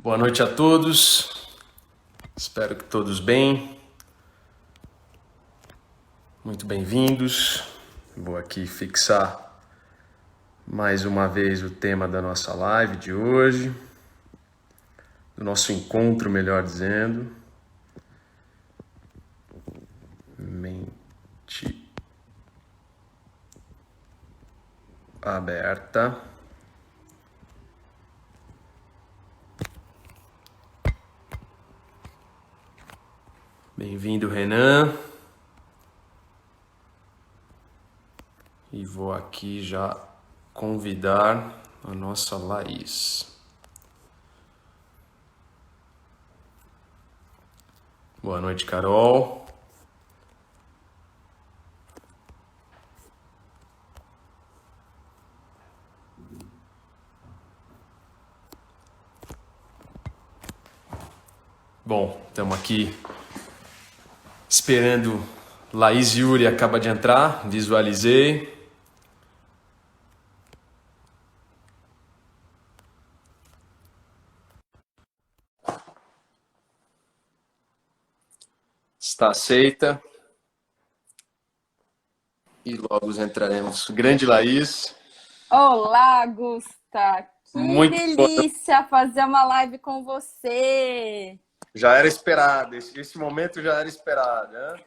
Boa noite a todos, espero que todos bem, muito bem-vindos. Vou aqui fixar mais uma vez o tema da nossa live de hoje, do nosso encontro, melhor dizendo. Mente aberta. Bem-vindo, Renan. E vou aqui já convidar a nossa Laís. Boa noite, Carol. Bom, estamos aqui esperando. Laís Yuri acaba de entrar, visualizei. Está aceita. E logo entraremos. Grande Laís. Olá, Gusta! Que Muito boa. delícia fazer uma live com você! Já era esperado. Esse momento já era esperado, né?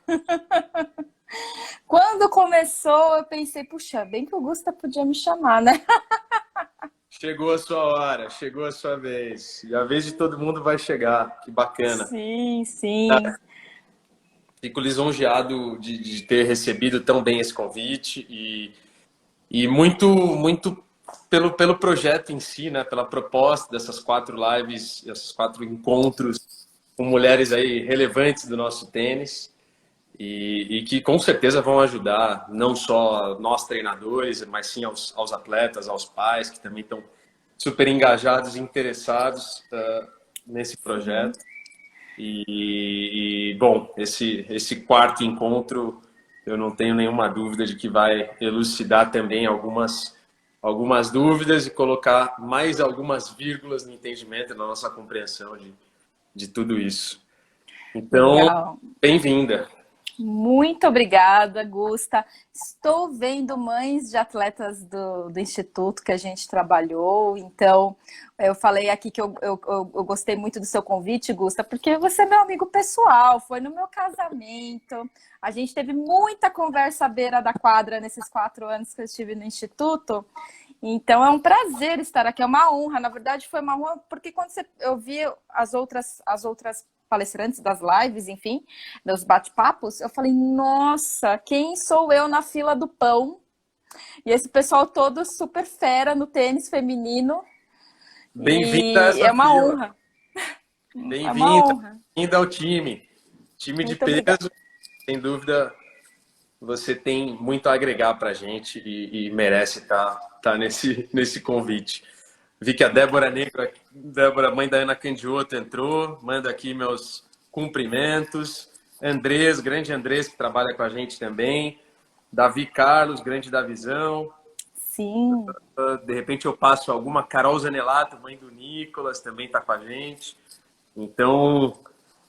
Quando começou, eu pensei, puxa, bem que o Gusta podia me chamar, né? Chegou a sua hora, chegou a sua vez. E a vez de todo mundo vai chegar. Que bacana. Sim, sim. Fico lisonjeado de ter recebido tão bem esse convite e muito pelo projeto em si, né? Pela proposta dessas 4 lives, esses 4 encontros com mulheres aí relevantes do nosso tênis e que com certeza vão ajudar não só nós treinadores, mas sim aos atletas, aos pais que também estão super engajados e interessados nesse projeto. Bom, esse quarto encontro, eu não tenho nenhuma dúvida de que vai elucidar também algumas dúvidas e colocar mais algumas vírgulas no entendimento, na nossa compreensão de tudo isso. Então, Legal. bem-vinda. Muito obrigada, Gusta. Estou vendo mães de atletas do Instituto que a gente trabalhou, então eu falei aqui que eu gostei muito do seu convite, Gusta, porque você é meu amigo pessoal, foi no meu casamento, a gente teve muita conversa à beira da quadra nesses 4 anos que eu estive no Instituto, então é um prazer estar aqui, é uma honra, na verdade foi uma honra, porque quando eu vi as outras palestrantes das lives, enfim, dos bate-papos, eu falei, nossa, quem sou eu na fila do pão? E esse pessoal todo super fera no tênis feminino. Bem-vinda a E essa é uma fila. honra. É uma Bem-vinda. honra. Bem-vinda ao time. Time de Muito obrigada. peso, sem dúvida, você tem muito a agregar para a gente e merece estar nesse convite. Vi que a Débora, mãe da Ana Candioto, entrou, manda aqui meus cumprimentos. Andrés, grande Andrés, que trabalha com a gente também. Davi Carlos, grande Davizão. Sim. De repente eu passo alguma. Carol Zanelato, mãe do Nicolas, também está com a gente. Então,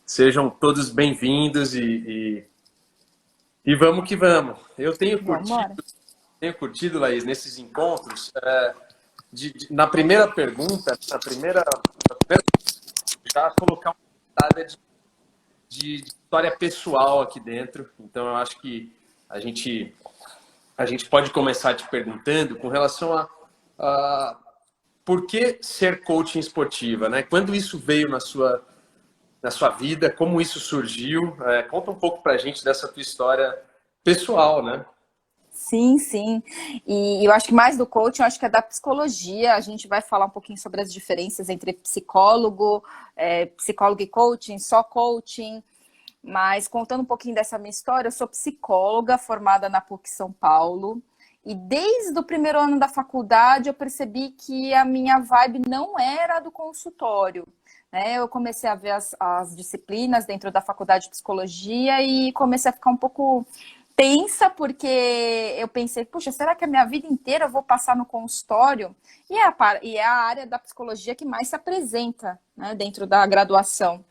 sejam todos bem-vindos e vamos que vamos. Eu Vamos embora. tenho curtido, Laís, nesses encontros, na primeira pergunta, já colocar uma pitada de história pessoal aqui dentro. Então, eu acho que a gente, a gente pode começar te perguntando com relação a por que ser coaching esportiva, né? Quando isso veio na sua vida, como isso surgiu? Conta um pouco pra gente dessa tua história pessoal, né? Sim, sim. E eu acho que mais do coaching, eu acho que é da psicologia. A gente vai falar um pouquinho sobre as diferenças entre psicólogo e coaching, só coaching. Mas contando um pouquinho dessa minha história, eu sou psicóloga formada na PUC São Paulo. E desde o primeiro ano da faculdade eu percebi que a minha vibe não era a do consultório. Né? Eu comecei a ver as disciplinas dentro da faculdade de psicologia e comecei a ficar um pouco tensa, porque eu pensei, puxa, será que a minha vida inteira eu vou passar no consultório? E é a área da psicologia que mais se apresenta né, dentro da graduação.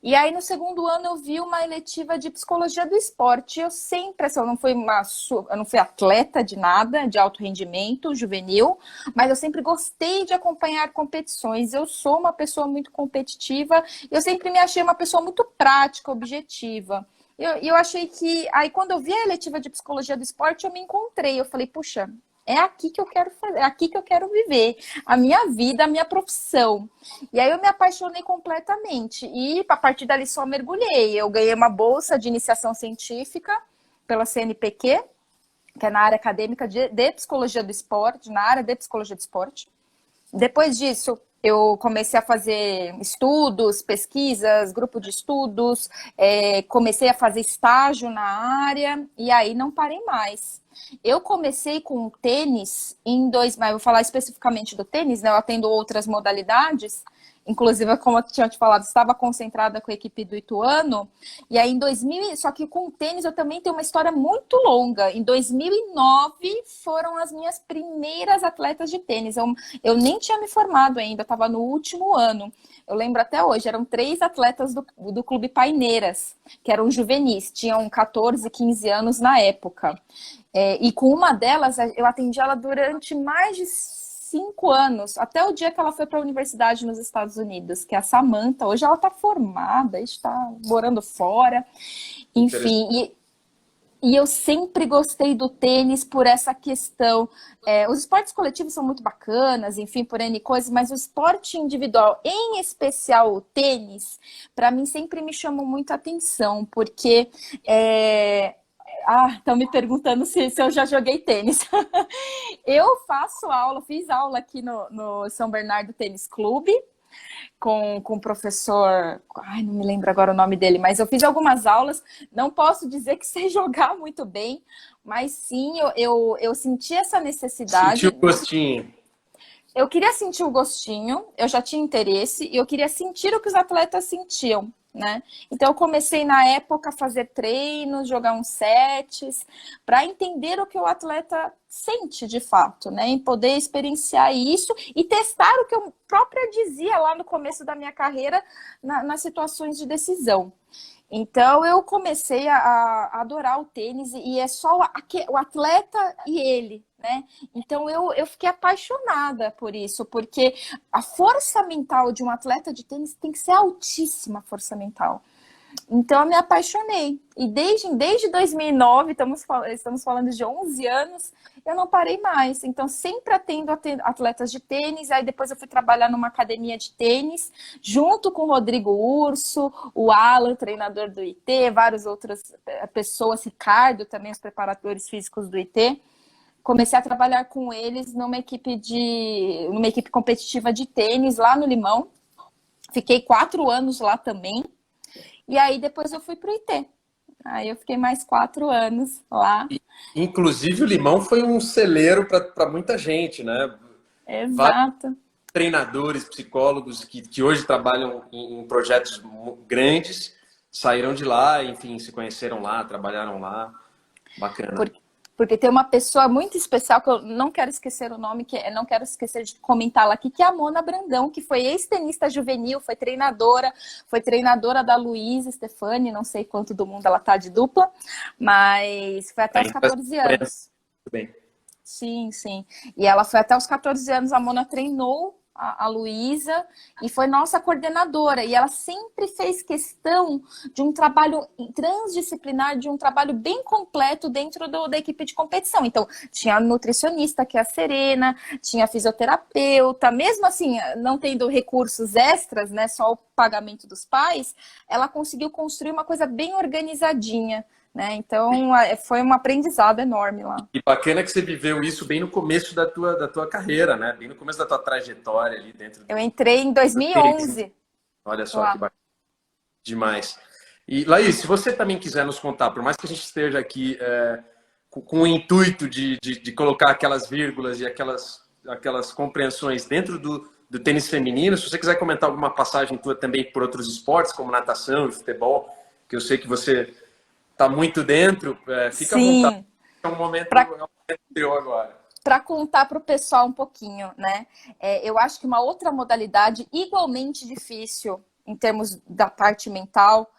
E aí, no segundo ano, eu vi uma eletiva de psicologia do esporte. Eu sempre, assim, eu não fui atleta de nada, de alto rendimento, juvenil, mas eu sempre gostei de acompanhar competições. Eu sou uma pessoa muito competitiva, eu sempre me achei uma pessoa muito prática, objetiva. E eu achei que, aí quando eu vi a eletiva de psicologia do esporte, eu me encontrei. Eu falei, puxa, é aqui que eu quero fazer, é aqui que eu quero viver a minha vida, a minha profissão. E aí eu me apaixonei completamente. E a partir dali só mergulhei. Eu ganhei uma bolsa de iniciação científica pela CNPq, que é na área acadêmica de psicologia do esporte, na área de psicologia do esporte. Depois disso, eu comecei a fazer estudos, pesquisas, grupo de estudos, comecei a fazer estágio na área e aí não parei mais. Eu comecei com tênis mas eu vou falar especificamente do tênis, né? Eu atendo outras modalidades, inclusive, como eu tinha te falado, estava concentrada com a equipe do Ituano, e aí em 2000, só que com o tênis eu também tenho uma história muito longa. Em 2009 foram as minhas primeiras atletas de tênis. Eu nem tinha me formado ainda, estava no último ano. Eu lembro até hoje, eram 3 atletas do Clube Paineiras, que eram juvenis, tinham 14, 15 anos na época. E com uma delas, eu atendi ela durante mais de 5 anos, até o dia que ela foi para a universidade nos Estados Unidos, que é a Samantha. Hoje ela está formada, está morando fora, enfim. E eu sempre gostei do tênis por essa questão. Os esportes coletivos são muito bacanas, enfim, por N coisas, mas o esporte individual, em especial o tênis, para mim sempre me chamou muita atenção, porque estão me perguntando se eu já joguei tênis. Eu fiz aula aqui no São Bernardo Tênis Clube, com o professor, não me lembro agora o nome dele, mas eu fiz algumas aulas, não posso dizer que sei jogar muito bem, mas sim, eu senti essa necessidade. Sentiu o gostinho. Eu queria sentir o gostinho, eu já tinha interesse, e eu queria sentir o que os atletas sentiam, né? Então eu comecei na época a fazer treinos, jogar uns sets, para entender o que o atleta sente de fato, né? Em poder experienciar isso e testar o que eu própria dizia lá no começo da minha carreira nas situações de decisão. Então eu comecei a adorar o tênis e é só o atleta e ele, né? Então eu fiquei apaixonada por isso, porque a força mental de um atleta de tênis tem que ser altíssima, a força mental. Então eu me apaixonei. E desde 2009, estamos falando de 11 anos, eu não parei mais. Então sempre atendo atletas de tênis. Aí depois eu fui trabalhar numa academia de tênis, junto com o Rodrigo Urso, o Alan, treinador do IT, várias outras pessoas, Ricardo também, os preparadores físicos do IT. Comecei a trabalhar com eles numa equipe competitiva de tênis lá no Limão. Fiquei 4 anos lá também. E aí depois eu fui para o IT. Aí eu fiquei mais 4 anos lá. Inclusive o Limão foi um celeiro para muita gente, né? Exato. Vários treinadores, psicólogos que hoje trabalham em projetos grandes saíram de lá, enfim, se conheceram lá, trabalharam lá. Bacana. Porque tem uma pessoa muito especial, que eu não quero esquecer o nome, não quero esquecer de comentá-la aqui, que é a Mona Brandão, que foi ex-tenista juvenil, foi treinadora da Luísa Stefani, não sei quanto do mundo ela tá de dupla, mas foi até os 14 anos. Muito bem. Sim, sim. E ela foi até os 14 anos, a Mona treinou a Luísa e foi nossa coordenadora. E ela sempre fez questão de um trabalho transdisciplinar, de um trabalho bem completo dentro da equipe de competição. Então, tinha a nutricionista, que é a Serena, tinha a fisioterapeuta, mesmo assim, não tendo recursos extras, né, só o pagamento dos pais, ela conseguiu construir uma coisa bem organizadinha. Né? Então, foi um aprendizado enorme lá. E bacana que você viveu isso bem no começo da tua carreira, né? Bem no começo da tua trajetória ali dentro. Eu entrei em 2011. Olha só lá. Que bacana. Demais. E, Laís, se você também quiser nos contar, por mais que a gente esteja aqui com o intuito de colocar aquelas vírgulas e aquelas compreensões dentro do tênis feminino, se você quiser comentar alguma passagem tua também por outros esportes, como natação e futebol, que eu sei que você está muito dentro, fica à vontade. É um momento teu agora. para contar para o pessoal um pouquinho, né? Eu acho que uma outra modalidade igualmente difícil em termos da parte mental,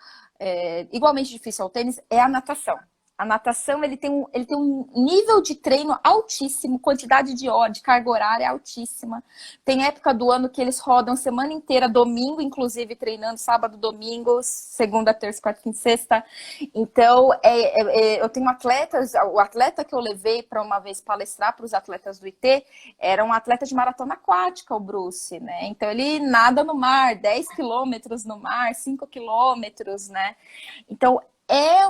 igualmente difícil ao tênis, é a natação. A natação, ele tem um nível de treino altíssimo, quantidade de carga horária altíssima. Tem época do ano que eles rodam semana inteira, domingo, inclusive, treinando sábado, domingo, segunda, terça, quarta, quinta, sexta. Então, eu tenho atletas, o atleta que eu levei para uma vez palestrar para os atletas do IT, era um atleta de maratona aquática, o Bruce, né? Então, ele nada no mar, 10 quilômetros no mar, 5 quilômetros, né? Então, é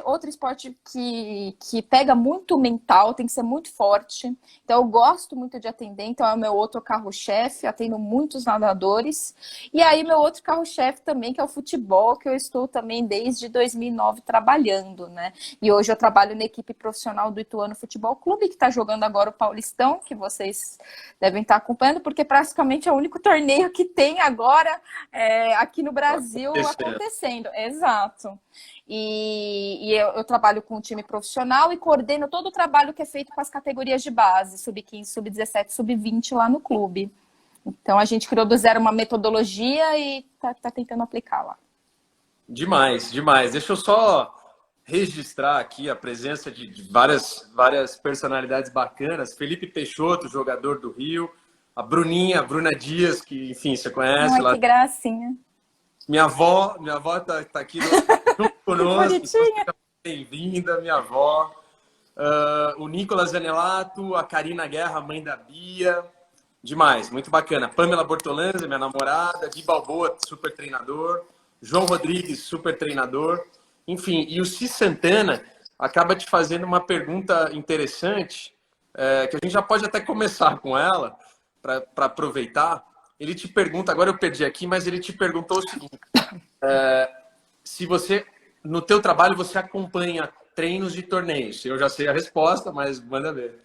outro esporte que pega muito mental, tem que ser muito forte. Então, eu gosto muito de atender, então é o meu outro carro-chefe, atendo muitos nadadores. E aí, meu outro carro-chefe também, que é o futebol, que eu estou também desde 2009 trabalhando, né? E hoje eu trabalho na equipe profissional do Ituano Futebol Clube, que está jogando agora o Paulistão, que vocês devem estar acompanhando, porque praticamente é o único torneio que tem agora aqui no Brasil acontecendo. Exato. E eu trabalho com um time profissional e coordeno todo o trabalho que é feito com as categorias de base, sub-15, sub-17, sub-20 lá no clube. Então, a gente criou do zero uma metodologia e tá tentando aplicar lá. Demais, demais. Deixa eu só registrar aqui a presença de várias personalidades bacanas. Felipe Peixoto, jogador do Rio. A Bruna Dias, que, enfim, você conhece. Ai, que gracinha. Minha avó tá aqui junto conosco. Bonitinha. Bem-vinda, minha avó. O Nicolas Zanelato, a Karina Guerra, mãe da Bia. Demais, muito bacana. Pamela Bortolanza, minha namorada. Gui Balboa, super treinador. João Rodrigues, super treinador. Enfim, e o Cis Santana acaba te fazendo uma pergunta interessante, que a gente já pode até começar com ela, para aproveitar. Ele te pergunta, agora eu perdi aqui, mas ele te perguntou o seguinte: se você, no teu trabalho, você acompanha treinos de torneios. Eu já sei a resposta, mas manda ver.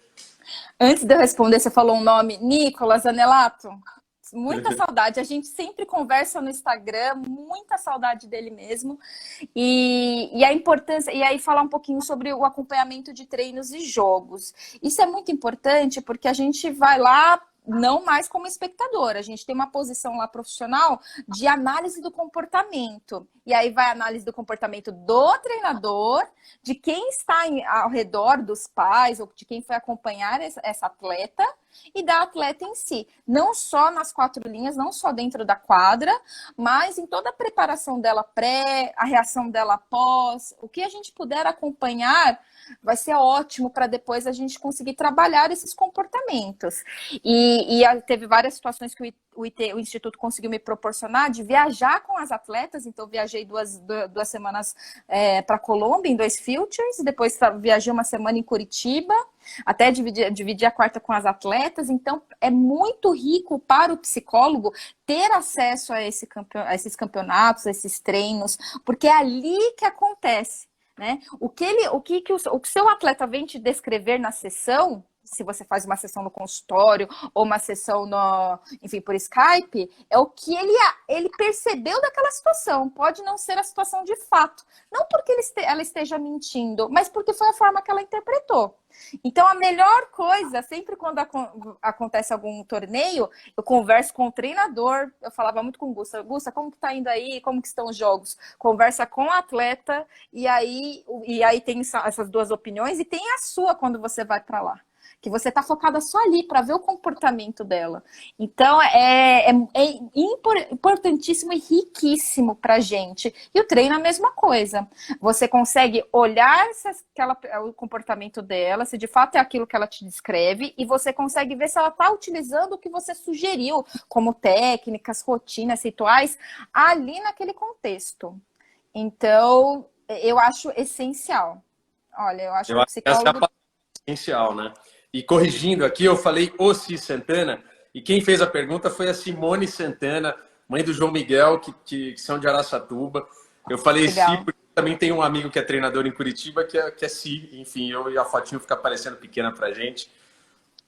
Antes de eu responder, você falou um nome, Nicolas Zanelato. Muita saudade, a gente sempre conversa no Instagram, muita saudade dele mesmo. E a importância, e aí falar um pouquinho sobre o acompanhamento de treinos e jogos. Isso é muito importante porque a gente vai lá não mais como espectador, a gente tem uma posição lá profissional de análise do comportamento. E aí vai a análise do comportamento do treinador, de quem está ao redor dos pais, ou de quem foi acompanhar essa atleta, e da atleta em si. Não só nas 4 linhas, não só dentro da quadra, mas em toda a preparação dela pré, a reação dela após, o que a gente puder acompanhar vai ser ótimo para depois a gente conseguir trabalhar esses comportamentos. E teve várias situações que o Instituto conseguiu me proporcionar de viajar com as atletas, então viajei duas semanas para a Colômbia, em 2 Futures, depois viajei uma semana em Curitiba, até dividir a quarta com as atletas, então é muito rico para o psicólogo ter acesso a esses campeonatos, a esses treinos, porque é ali que acontece, né? O que o seu atleta vem te descrever na sessão, se você faz uma sessão no consultório ou uma sessão enfim, por Skype, é o que ele percebeu daquela situação. Pode não ser a situação de fato. Não porque ela esteja mentindo, mas porque foi a forma que ela interpretou. Então, a melhor coisa, sempre quando acontece algum torneio, eu converso com o treinador, eu falava muito com o Gusta, como que tá indo aí, como que estão os jogos? Conversa com o atleta, e aí tem essas duas opiniões, e tem a sua quando você vai para lá. Que você está focada só ali para ver o comportamento dela. Então, é importantíssimo e riquíssimo para a gente. E o treino é a mesma coisa. Você consegue olhar o comportamento dela, se de fato é aquilo que ela te descreve, e você consegue ver se ela está utilizando o que você sugeriu, como técnicas, rotinas, rituais, ali naquele contexto. Então, eu acho essencial. Olha, eu acho que o psicólogo... Essa é a parte essencial, né? E corrigindo aqui, eu falei o Cis Santana, e quem fez a pergunta foi a Simone Santana, mãe do João Miguel, que são de Araçatuba. Eu falei Legal. Si, porque também tem um amigo que é treinador em Curitiba, que é Si. Enfim, e a fotinho fica parecendo pequena pra gente.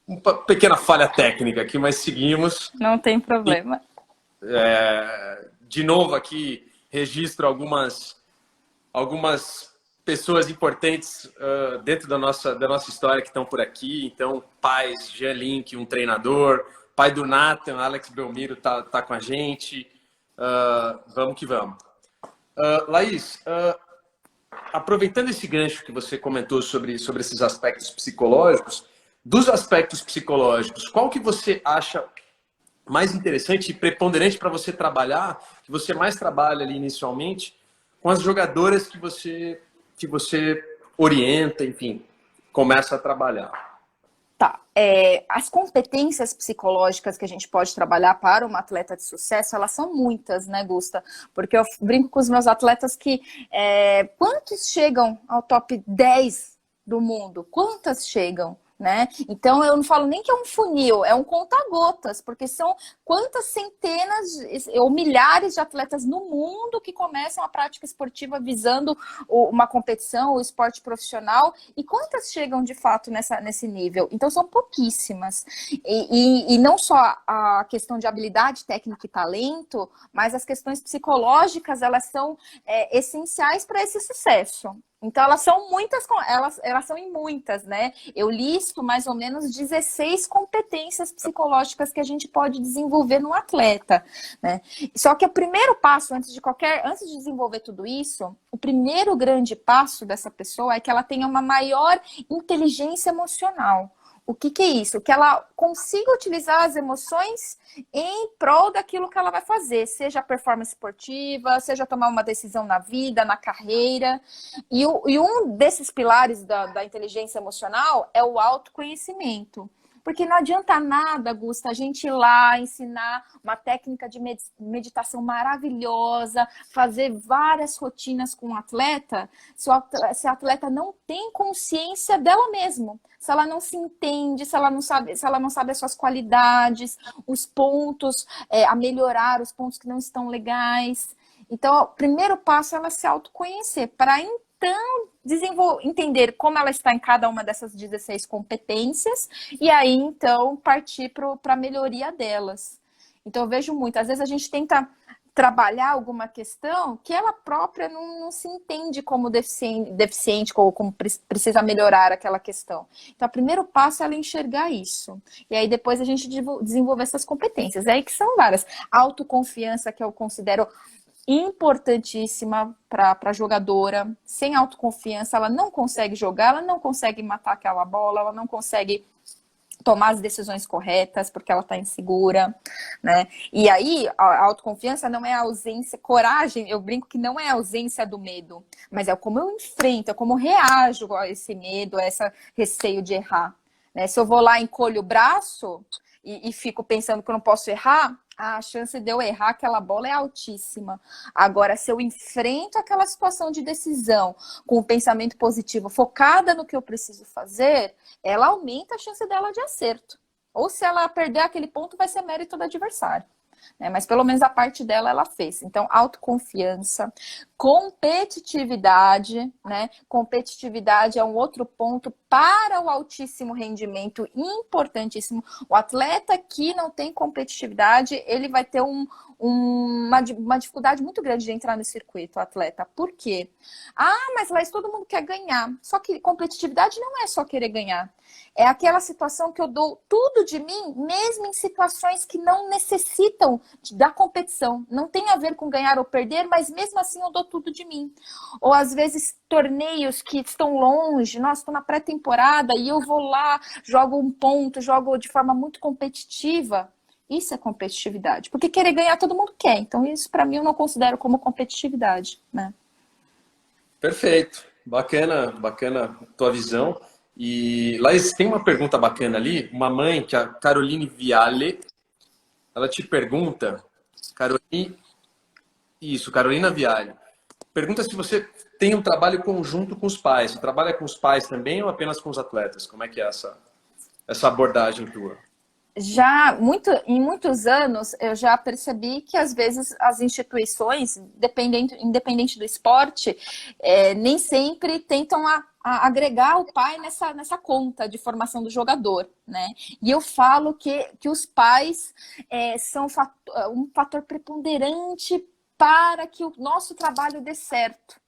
Uma pequena falha técnica aqui, mas seguimos. Não tem problema. De novo aqui, registro algumas pessoas importantes dentro da nossa história que estão por aqui. Então, pais, Jean Link, um treinador, pai do Nathan, Alex Belmiro tá com a gente. Vamos que vamos. Laís, aproveitando esse gancho que você comentou sobre esses aspectos psicológicos, dos aspectos psicológicos, qual que você acha mais interessante e preponderante para você trabalhar, que você mais trabalha ali inicialmente, com as jogadoras que você orienta, enfim, começa a trabalhar? Tá. As competências psicológicas que a gente pode trabalhar para uma atleta de sucesso, elas são muitas, né, Gusta? Porque eu brinco com os meus atletas que quantos chegam ao top 10 do mundo? Quantas chegam? Né? Então eu não falo nem que é um funil, é um conta-gotas, porque são quantas centenas ou milhares de atletas no mundo que começam a prática esportiva visando uma competição, o esporte profissional, e quantas chegam de fato nesse nível? Então são pouquíssimas. E não só a questão de habilidade, técnica e talento, mas as questões psicológicas, elas são essenciais para esse sucesso. Então, elas são muitas, elas são em muitas, né? Eu listo mais ou menos 16 competências psicológicas que a gente pode desenvolver no atleta, né? Só que o primeiro passo, antes de desenvolver tudo isso, o primeiro grande passo dessa pessoa é que ela tenha uma maior inteligência emocional. O que é isso? Que ela consiga utilizar as emoções em prol daquilo que ela vai fazer, seja a performance esportiva, seja tomar uma decisão na vida, na carreira. E um desses pilares da inteligência emocional é o autoconhecimento. Porque não adianta nada, Gusta, a gente ir lá ensinar uma técnica de meditação maravilhosa, fazer várias rotinas com o atleta, se a atleta não tem consciência dela mesma, se ela não se entende, se ela não sabe as suas qualidades, os pontos a melhorar, os pontos que não estão legais. Então, o primeiro passo é ela se autoconhecer, para então entender como ela está em cada uma dessas 16 competências e aí, então, partir para a melhoria delas. Então, eu vejo muito. Às vezes, a gente tenta trabalhar alguma questão que ela própria não se entende como deficiente ou como precisa melhorar aquela questão. Então, o primeiro passo é ela enxergar isso. E aí, depois, a gente desenvolver essas competências. É aí que são várias. Autoconfiança, que eu considero importantíssima para a jogadora. Sem autoconfiança, ela não consegue jogar, ela não consegue matar aquela bola, ela não consegue tomar as decisões corretas, porque ela está insegura, né? E aí, a autoconfiança não é a ausência, coragem, eu brinco que não é a ausência do medo, mas é como eu enfrento, é como eu reajo a esse medo, a esse receio de errar, né? Se eu vou lá, encolho o braço e fico pensando que eu não posso errar, a chance de eu errar aquela bola é altíssima. Agora, se eu enfrento aquela situação de decisão com o pensamento positivo, focada no que eu preciso fazer, ela aumenta a chance dela de acerto. Ou se ela perder aquele ponto, vai ser mérito do adversário. Mas pelo menos a parte dela ela fez. Então, autoconfiança, competitividade, né? Competitividade é um outro ponto para o altíssimo rendimento, importantíssimo. O atleta que não tem competitividade, ele vai ter uma dificuldade muito grande de entrar no circuito, o atleta. Por quê? Mas Laís, todo mundo quer ganhar. Só que competitividade não é só querer ganhar. É aquela situação que eu dou tudo de mim, mesmo em situações que não necessitam da competição. Não tem a ver com ganhar ou perder, mas mesmo assim eu dou tudo de mim. Ou às vezes torneios que estão longe, nossa, estou na pré-temporada e eu vou lá, jogo um ponto, jogo de forma muito competitiva. Isso é competitividade. Porque querer ganhar todo mundo quer. Então isso para mim eu não considero como competitividade, né? Perfeito. Bacana, bacana a tua visão. E Laís, tem uma pergunta bacana ali, uma mãe, que é a Caroline Viale, ela te pergunta, Carolina Viale, pergunta se você tem um trabalho conjunto com os pais. Você trabalha com os pais também ou apenas com os atletas? Como é que é essa abordagem tua? Em muitos anos, eu já percebi que às vezes as instituições, independente do esporte, nem sempre tentam a agregar o pai nessa conta de formação do jogador, né? E eu falo que os pais são um fator preponderante para que o nosso trabalho dê certo.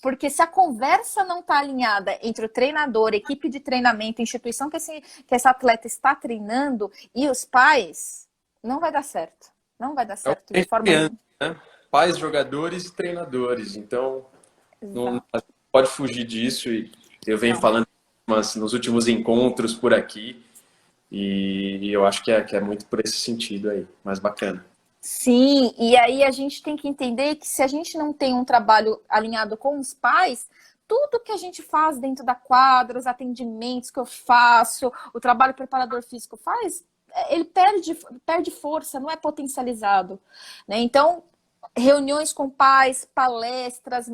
Porque se a conversa não está alinhada entre o treinador, equipe de treinamento, instituição que esse atleta está treinando e os pais, não vai dar certo. Não vai dar certo de forma criança, nenhuma. né? Pais, jogadores e treinadores. Então, não Exato. pode fugir disso. E eu venho Não. falando nos últimos encontros por aqui. E eu acho que é muito por esse sentido aí. Mais bacana. Sim, e aí a gente tem que entender que se a gente não tem um trabalho alinhado com os pais, tudo que a gente faz dentro da quadra, os atendimentos que eu faço, o trabalho que o preparador físico faz, ele perde força, não é potencializado, né? Então, reuniões com pais, palestras,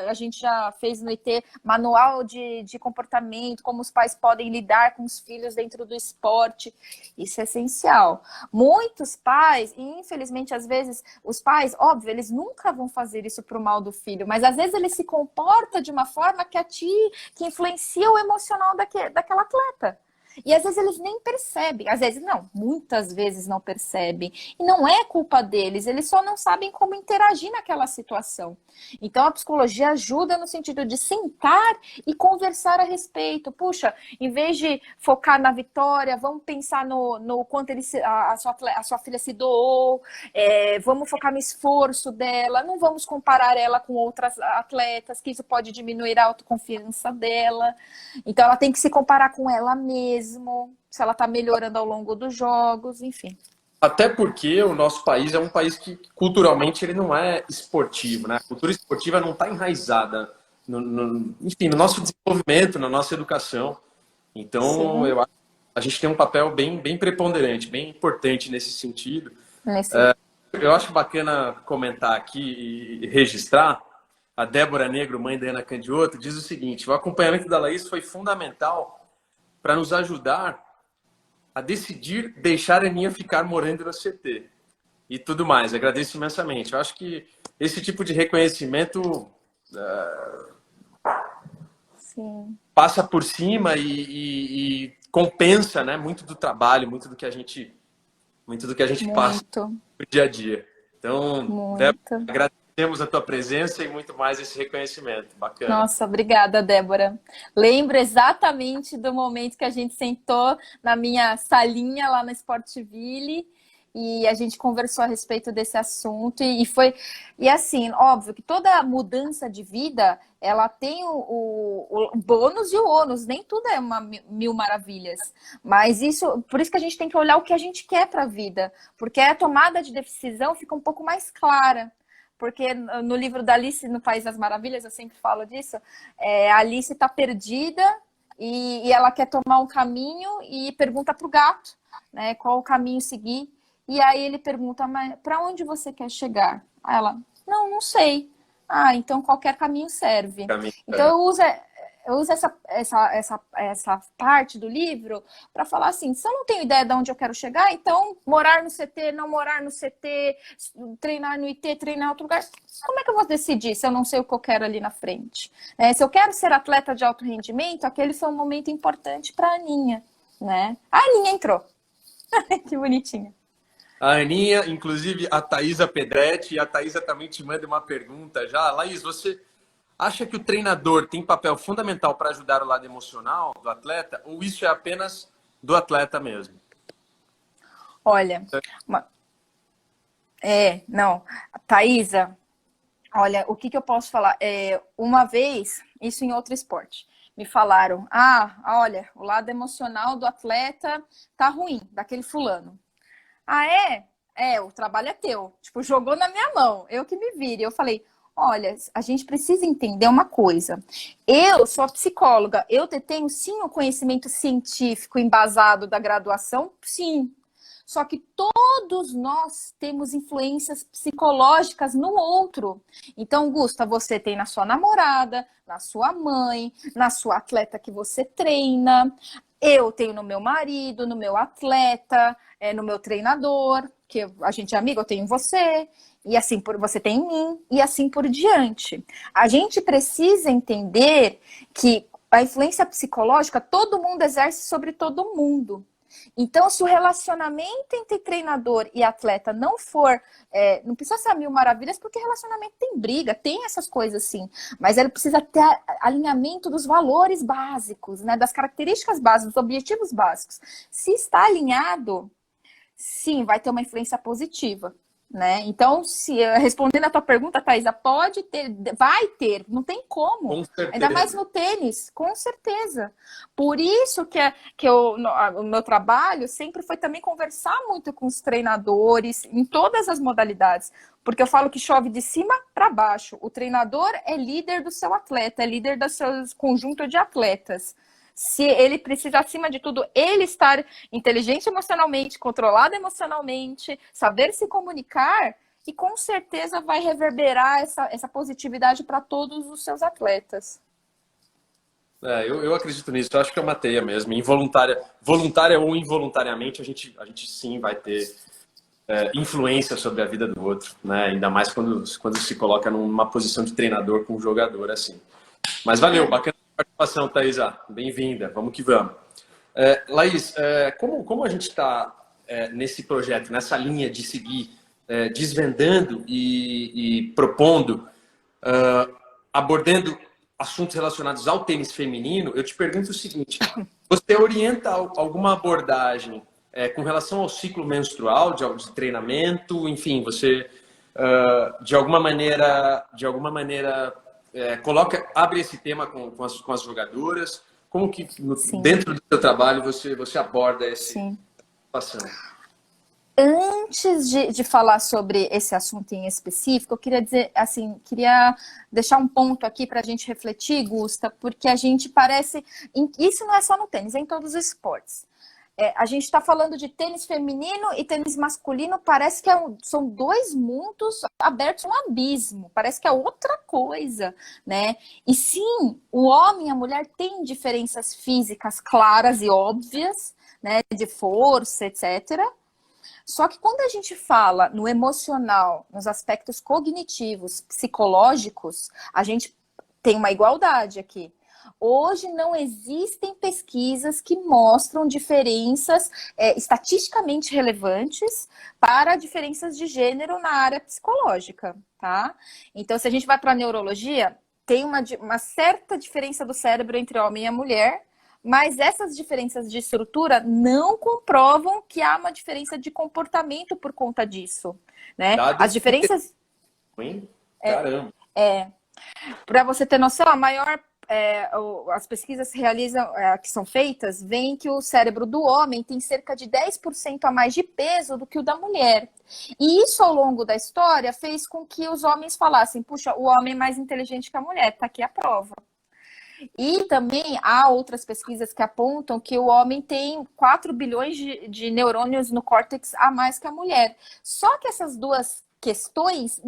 a gente já fez no IT manual de comportamento, como os pais podem lidar com os filhos dentro do esporte, isso é essencial. Muitos pais, e infelizmente às vezes os pais, óbvio, eles nunca vão fazer isso para o mal do filho, mas às vezes ele se comporta de uma forma que influencia o emocional daquela atleta. E às vezes eles nem percebem, às vezes não, muitas vezes não percebem. E não é culpa deles, eles só não sabem como interagir naquela situação. Então a psicologia ajuda no sentido de sentar e conversar a respeito. Puxa, em vez de focar na vitória, vamos pensar no quanto a sua filha se doou, vamos focar no esforço dela, não vamos comparar ela com outras atletas, que isso pode diminuir a autoconfiança dela. Então ela tem que se comparar com ela mesma, se ela está melhorando ao longo dos jogos, enfim. Até porque o nosso país é um país que culturalmente ele não é esportivo, né? A cultura esportiva não está enraizada enfim, no nosso desenvolvimento, na nossa educação. Então, Sim. eu acho que a gente tem um papel bem preponderante, bem importante nesse sentido. Eu acho bacana comentar aqui e registrar. A Débora Negro, mãe da Ana Candioto, diz o seguinte: o acompanhamento da Laís foi fundamental para nos ajudar a decidir deixar a Aninha ficar morando no CT e tudo mais. Agradeço imensamente. Eu acho que esse tipo de reconhecimento Sim. passa por cima e compensa, né, muito do trabalho, muito do que a gente passa Muito, no dia a dia. Então, Débora, muito. agradecemos a tua presença e muito mais esse reconhecimento. Bacana. Nossa, obrigada, Débora. Lembro exatamente do momento que a gente sentou na minha salinha lá na Sportville e a gente conversou a respeito desse assunto e assim, óbvio que toda mudança de vida ela tem o bônus e o ônus, nem tudo é uma mil maravilhas, mas por isso que a gente tem que olhar o que a gente quer para a vida, porque a tomada de decisão fica um pouco mais clara. Porque no livro da Alice no País das Maravilhas, eu sempre falo disso, a Alice está perdida e ela quer tomar um caminho e pergunta para o gato, né, qual o caminho seguir. E aí ele pergunta, mas para onde você quer chegar? Aí ela, não sei. Ah, então qualquer caminho serve. Então eu uso essa parte do livro para falar assim, se eu não tenho ideia de onde eu quero chegar, então morar no CT, não morar no CT, treinar no IT, treinar em outro lugar, como é que eu vou decidir se eu não sei o que eu quero ali na frente? Se eu quero ser atleta de alto rendimento, aquele foi um momento importante para a Aninha, né? A Aninha entrou. Que bonitinha. A Aninha, inclusive a Thaisa Pedretti, e a Thaisa também te manda uma pergunta já. Laís, você acha que o treinador tem papel fundamental para ajudar o lado emocional do atleta, ou isso é apenas do atleta mesmo? Olha, não, Thaisa, olha, o que eu posso falar? Uma vez, isso em outro esporte, me falaram, olha, o lado emocional do atleta tá ruim, daquele fulano. Ah, é? O trabalho é teu. Tipo, jogou na minha mão, eu que me vire. Eu falei, olha, a gente precisa entender uma coisa. Eu sou psicóloga, eu tenho sim o conhecimento científico embasado da graduação, sim. Só que todos nós temos influências psicológicas no outro. Então, Gusta, você tem na sua namorada, na sua mãe, na sua atleta que você treina. Eu tenho no meu marido, no meu atleta, no meu treinador, que a gente é amigo, eu tenho em você, e assim você tem em mim, e assim por diante. A gente precisa entender que a influência psicológica todo mundo exerce sobre todo mundo. Então, se o relacionamento entre treinador e atleta não for, não precisa ser a mil maravilhas, porque relacionamento tem briga, tem essas coisas sim, mas ele precisa ter alinhamento dos valores básicos, né, das características básicas, dos objetivos básicos. Se está alinhado, sim, vai ter uma influência positiva. Né? Então, respondendo a tua pergunta, Thaisa, pode ter, vai ter, não tem como. Com certeza. Ainda mais no tênis, com certeza. Por isso o meu trabalho sempre foi também conversar muito com os treinadores em todas as modalidades. Porque eu falo que chove de cima para baixo. O treinador é líder do seu atleta, é líder do seu conjunto de atletas. Se ele precisa, acima de tudo, ele estar inteligente emocionalmente, controlado emocionalmente, saber se comunicar, e com certeza vai reverberar essa positividade para todos os seus atletas. Eu acredito nisso, eu acho que é uma teia mesmo, voluntária ou involuntariamente, a gente sim vai ter influência sobre a vida do outro, né? Ainda mais quando se coloca numa posição de treinador com um jogador assim. Mas valeu, bacana a participação, Thaisa. Bem-vinda, vamos que vamos. Laís, como a gente está nesse projeto, nessa linha de seguir desvendando e propondo, abordando assuntos relacionados ao tênis feminino, eu te pergunto o seguinte: você orienta alguma abordagem com relação ao ciclo menstrual, de treinamento, enfim, você de alguma maneira abre esse tema com as jogadoras? Como que dentro do seu trabalho você aborda essa situação? Antes de falar sobre esse assunto em específico, eu queria dizer, assim, queria deixar um ponto aqui para a gente refletir, Gusta, porque a gente parece, isso não é só no tênis, é em todos os esportes. A gente está falando de tênis feminino e tênis masculino, parece que são dois mundos abertos a um abismo, parece que é outra coisa, né? E sim, o homem e a mulher têm diferenças físicas claras e óbvias, né? De força, etc. Só que quando a gente fala no emocional, nos aspectos cognitivos, psicológicos, a gente tem uma igualdade aqui. Hoje não existem pesquisas que mostram diferenças estatisticamente relevantes para diferenças de gênero na área psicológica, tá? Então, se a gente vai para a neurologia, tem uma certa diferença do cérebro entre homem e a mulher, mas essas diferenças de estrutura não comprovam que há uma diferença de comportamento por conta disso, né? As diferenças... Caramba! Para você ter noção, as pesquisas que são feitas, veem que o cérebro do homem tem cerca de 10% a mais de peso do que o da mulher. E isso, ao longo da história, fez com que os homens falassem: puxa, o homem é mais inteligente que a mulher, tá aqui a prova. E também há outras pesquisas que apontam que o homem tem 4 bilhões de neurônios no córtex a mais que a mulher. Só que essas duas questões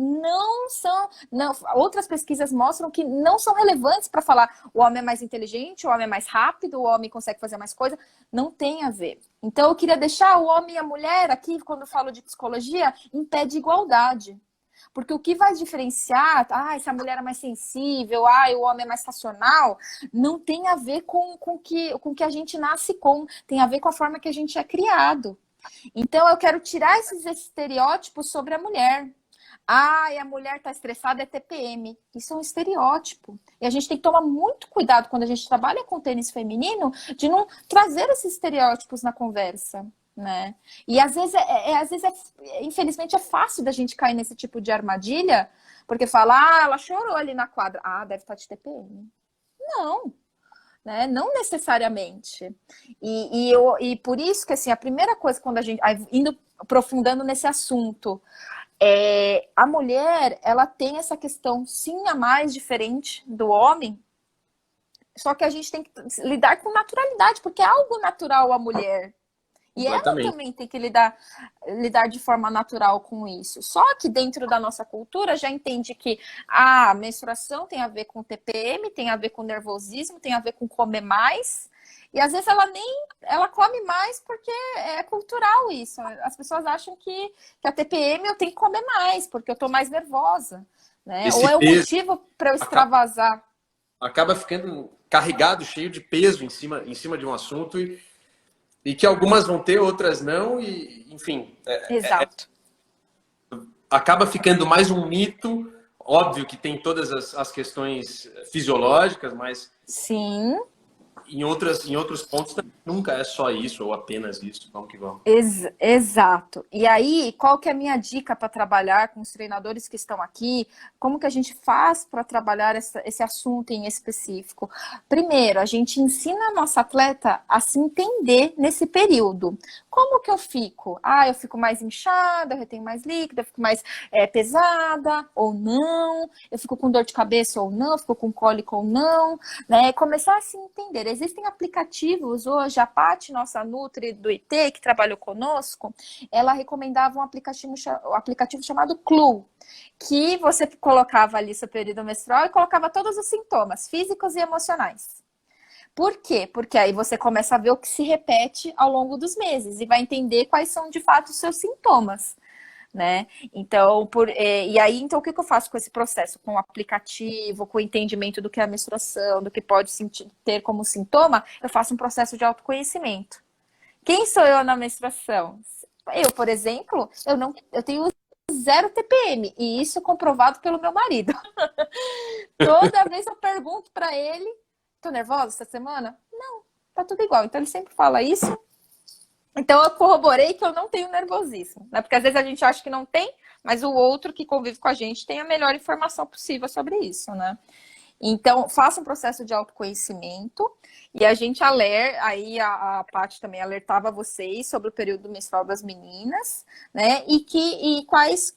outras pesquisas mostram que não são relevantes para falar o homem é mais inteligente, o homem é mais rápido, o homem consegue fazer mais coisa. Não tem a ver. Então eu queria deixar o homem e a mulher aqui, quando eu falo de psicologia, em pé de igualdade. Porque o que vai diferenciar, se a mulher é mais sensível, o homem é mais racional, não tem a ver com que a gente nasce com, tem a ver com a forma que a gente é criado. Então eu quero tirar esses estereótipos sobre a mulher. A mulher está estressada, é TPM. Isso é um estereótipo. E a gente tem que tomar muito cuidado quando a gente trabalha com tênis feminino, de não trazer esses estereótipos na conversa. Né? E às vezes, infelizmente, é fácil da gente cair nesse tipo de armadilha, porque fala, ela chorou ali na quadra, deve estar de TPM. Não, né? Não necessariamente. E por isso que, assim, a primeira coisa, quando a gente, aprofundando nesse assunto, a mulher, ela tem essa questão, sim, a mais diferente do homem, só que a gente tem que lidar com naturalidade, porque é algo natural a mulher. E ela também tem que lidar de forma natural com isso. Só que dentro da nossa cultura já entende que a menstruação tem a ver com TPM, tem a ver com nervosismo, tem a ver com comer mais. E às vezes ela come mais porque é cultural isso. As pessoas acham que a TPM eu tenho que comer mais, porque eu estou mais nervosa. Né? Ou é o motivo para eu extravasar. Acaba ficando carregado, cheio de peso em cima de um assunto E que algumas vão ter, outras não, e enfim, Exato. acaba ficando mais um mito. Óbvio que tem todas as questões fisiológicas, mas Sim. em outros pontos nunca é só isso ou apenas isso. Vamos que vamos. Exato. E aí, qual que é a minha dica para trabalhar com os treinadores que estão aqui? Como que a gente faz para trabalhar esse assunto em específico? Primeiro, a gente ensina a nossa atleta a se entender nesse período. Como que eu fico? Ah, eu fico mais inchada, eu retenho mais líquido, eu fico mais pesada ou não, eu fico com dor de cabeça ou não, eu fico com cólica ou não, né? Começar a se entender. Existem aplicativos hoje, a Paty, nossa Nutri do IT, que trabalhou conosco, ela recomendava um aplicativo chamado Clue, que você colocava ali seu período menstrual e colocava todos os sintomas físicos e emocionais. Por quê? Porque aí você começa a ver o que se repete ao longo dos meses e vai entender quais são de fato os seus sintomas, né? Então, e aí, então, o que eu faço com esse processo? Com o aplicativo, com o entendimento do que é a menstruação, do que pode ter como sintoma, eu faço um processo de autoconhecimento. Quem sou eu na menstruação? Eu, por exemplo, eu tenho 0 TPM, e isso comprovado pelo meu marido. Toda vez eu pergunto para ele, tô nervosa essa semana? Não, tá tudo igual. Então ele sempre fala isso. Então eu corroborei que eu não tenho nervosismo, né? Porque às vezes a gente acha que não tem, mas o outro que convive com a gente tem a melhor informação possível sobre isso, né? Então, faça um processo de autoconhecimento e a gente aí a Paty também alertava vocês sobre o período menstrual das meninas, né? E quais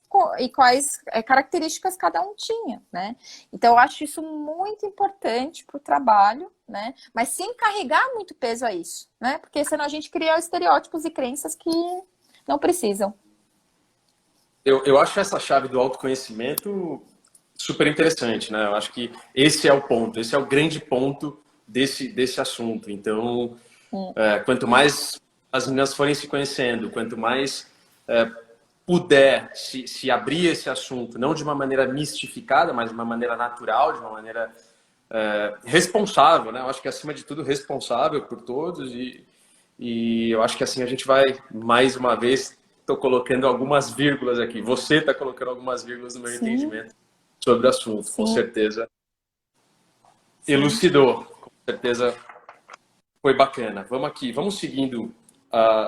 características cada um tinha, né? Então, eu acho isso muito importante para o trabalho, né? Mas sem carregar muito peso a isso, né? Porque senão a gente cria estereótipos e crenças que não precisam. Eu acho essa chave do autoconhecimento super interessante, né? Eu acho que esse é o ponto, esse é o grande ponto desse assunto. Então, quanto mais as meninas forem se conhecendo, quanto mais puder se abrir esse assunto, não de uma maneira mistificada, mas de uma maneira natural, de uma maneira responsável, né? Eu acho que, acima de tudo, responsável por todos e eu acho que assim a gente vai, mais uma vez, estou colocando algumas vírgulas aqui. Você está colocando algumas vírgulas no meu Sim. entendimento sobre o assunto, Sim. com certeza. Sim. Elucidou, com certeza foi bacana. Vamos aqui, vamos seguindo.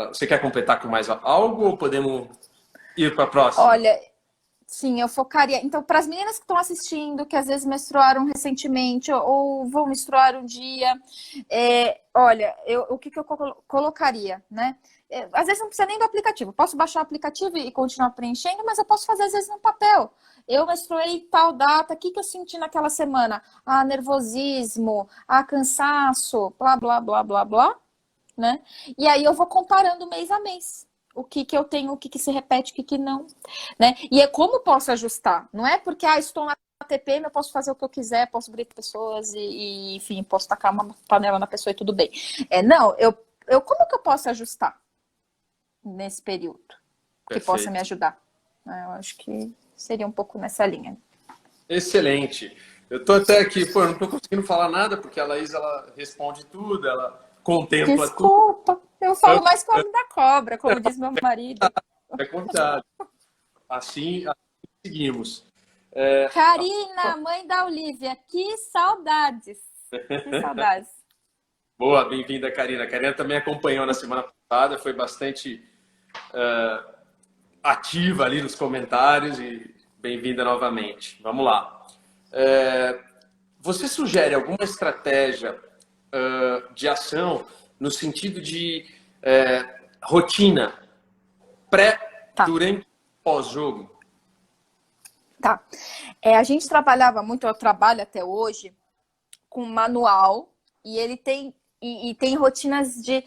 Você quer completar com mais algo ou podemos ir para a próxima? Olha, sim, eu focaria. Então, para as meninas que estão assistindo, que às vezes menstruaram recentemente ou vão menstruar um dia, olha, o que eu colocaria, né? Às vezes não precisa nem do aplicativo. Posso baixar o aplicativo e continuar preenchendo, mas eu posso fazer às vezes no papel. Eu menstruei tal data, o que eu senti naquela semana? Ah, nervosismo, cansaço, blá, blá, blá, blá, blá, né? E aí eu vou comparando mês a mês. O que eu tenho, o que se repete, o que não, né? E como posso ajustar? Não é porque estou na TPM, eu posso fazer o que eu quiser, posso gritar pessoas enfim, posso tacar uma panela na pessoa e tudo bem. Não, como que eu posso ajustar nesse período que Perfeito. possa me ajudar? Eu acho que seria um pouco nessa linha. Excelente. Eu tô até aqui, não tô conseguindo falar nada porque a Laís, ela responde tudo, ela contempla tudo. Desculpa, eu falo mais com o homem da cobra, como diz meu marido. É convidado. Assim seguimos. Karina, mãe da Olivia, que saudades. Que saudades. Boa, bem-vinda, Karina. A Karina também acompanhou na semana passada, foi bastante ativa ali nos comentários e bem-vinda novamente. Vamos lá. Você sugere alguma estratégia de ação no sentido de rotina pré, durante e pós-jogo? Tá. A gente trabalhava muito, eu trabalho até hoje, com manual, e ele tem tem rotinas de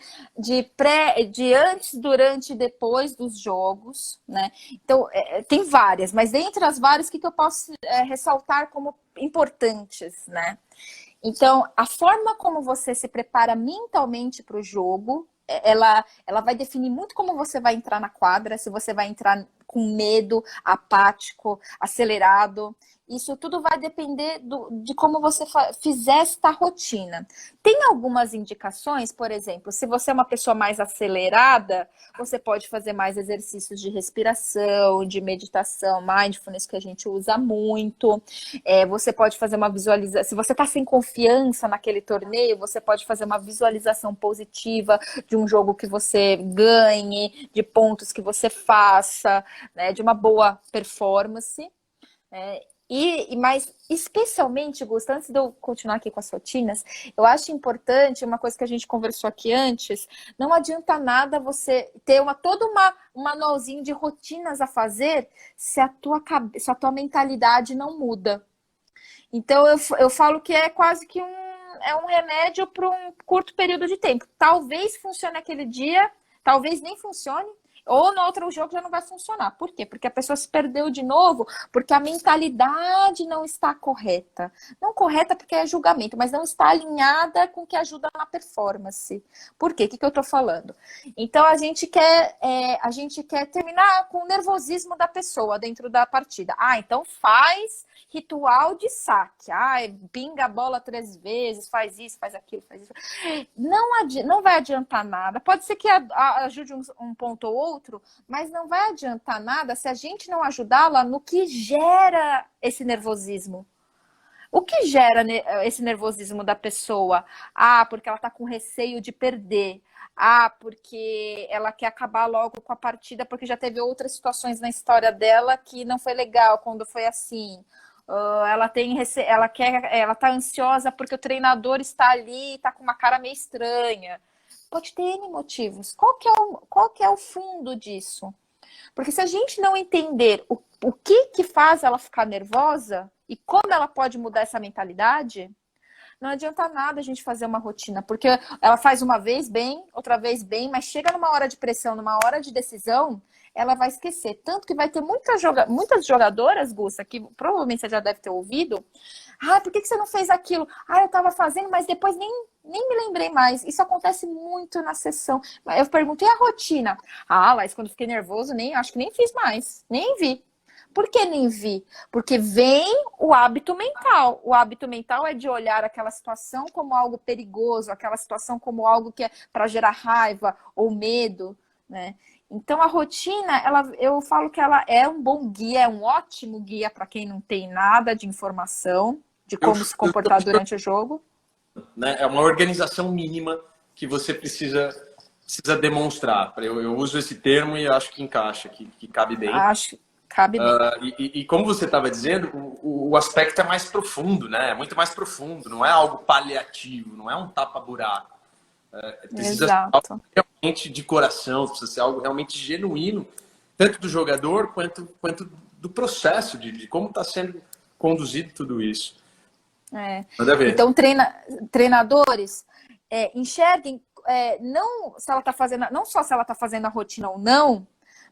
antes, durante e depois dos jogos, né? Então, tem várias, mas dentre as várias, o que eu posso ressaltar como importantes, né? Então, a forma como você se prepara mentalmente para o jogo, ela vai definir muito como você vai entrar na quadra, se você vai entrar com medo, apático, acelerado. Isso tudo vai depender de como você fizer esta rotina. Tem algumas indicações, por exemplo, se você é uma pessoa mais acelerada, você pode fazer mais exercícios de respiração, de meditação, mindfulness, que a gente usa muito. Você pode fazer uma visualização. Se você está sem confiança naquele torneio, você pode fazer uma visualização positiva de um jogo que você ganhe, de pontos que você faça, né, de uma boa performance. Mas, especialmente, Gusto, antes de eu continuar aqui com as rotinas, eu acho importante, uma coisa que a gente conversou aqui antes, não adianta nada você ter um manualzinho de rotinas a fazer se a tua mentalidade não muda. Então, eu falo que é quase que um remédio para um curto período de tempo. Talvez funcione aquele dia, talvez nem funcione, ou no outro jogo já não vai funcionar. Por quê? Porque a pessoa se perdeu de novo, porque a mentalidade não está correta. Não correta porque é julgamento, mas não está alinhada com o que ajuda na performance. Por quê? O que eu estou falando? Então, a gente quer terminar com o nervosismo da pessoa dentro da partida. Então faz ritual de saque. Pinga a bola 3 vezes, faz isso, faz aquilo, faz isso. Não vai adiantar nada. Pode ser que ajude um ponto ou outro, mas não vai adiantar nada se a gente não ajudá-la no que gera esse nervosismo. O que gera esse nervosismo da pessoa? Porque ela está com receio de perder. Porque ela quer acabar logo com a partida, porque já teve outras situações na história dela que não foi legal quando foi assim. Ela está ansiosa porque o treinador está ali, está com uma cara meio estranha. Pode ter N motivos. Qual que é o fundo disso? Porque se a gente não entender o que faz ela ficar nervosa e como ela pode mudar essa mentalidade, não adianta nada a gente fazer uma rotina, porque ela faz uma vez bem, outra vez bem, mas chega numa hora de pressão, numa hora de decisão, ela vai esquecer. Tanto que vai ter muitas jogadoras, Gusta, que provavelmente você já deve ter ouvido. Por que você não fez aquilo? Eu estava fazendo, mas depois nem me lembrei mais. Isso acontece muito na sessão. Eu perguntei a rotina. Mas quando fiquei nervoso, acho que nem fiz mais. Nem vi. Por que nem vi? Porque vem o hábito mental. O hábito mental é de olhar aquela situação como algo perigoso, aquela situação como algo que é para gerar raiva ou medo, né? Então, a rotina, eu falo que ela é um bom guia, é um ótimo guia para quem não tem nada de informação de como se comportar durante o jogo. Né? É uma organização mínima que você precisa demonstrar. Eu uso esse termo e acho que encaixa, que cabe bem. Acho que cabe bem. E como você estava dizendo, o aspecto é mais profundo, né? É muito mais profundo, não é algo paliativo, não é um tapa-buraco. Precisa ser algo realmente de coração, precisa ser algo realmente genuíno, tanto do jogador quanto do processo, de como está sendo conduzido tudo isso. Manda ver. Então, treinadores, enxerguem não só se ela está fazendo a rotina ou não,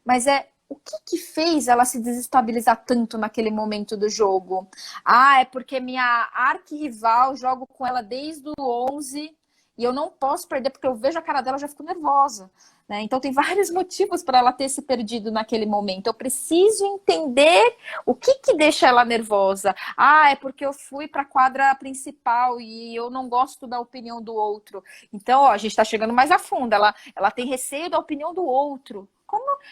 mas o que fez ela se desestabilizar tanto naquele momento do jogo? É porque minha arquirrival, jogo com ela desde o 11 e eu não posso perder, porque eu vejo a cara dela, já fico nervosa. Né? Então, tem vários motivos para ela ter se perdido naquele momento. Eu preciso entender o que deixa ela nervosa. É porque eu fui para a quadra principal e eu não gosto da opinião do outro. Então, a gente está chegando mais a fundo. Ela tem receio da opinião do outro.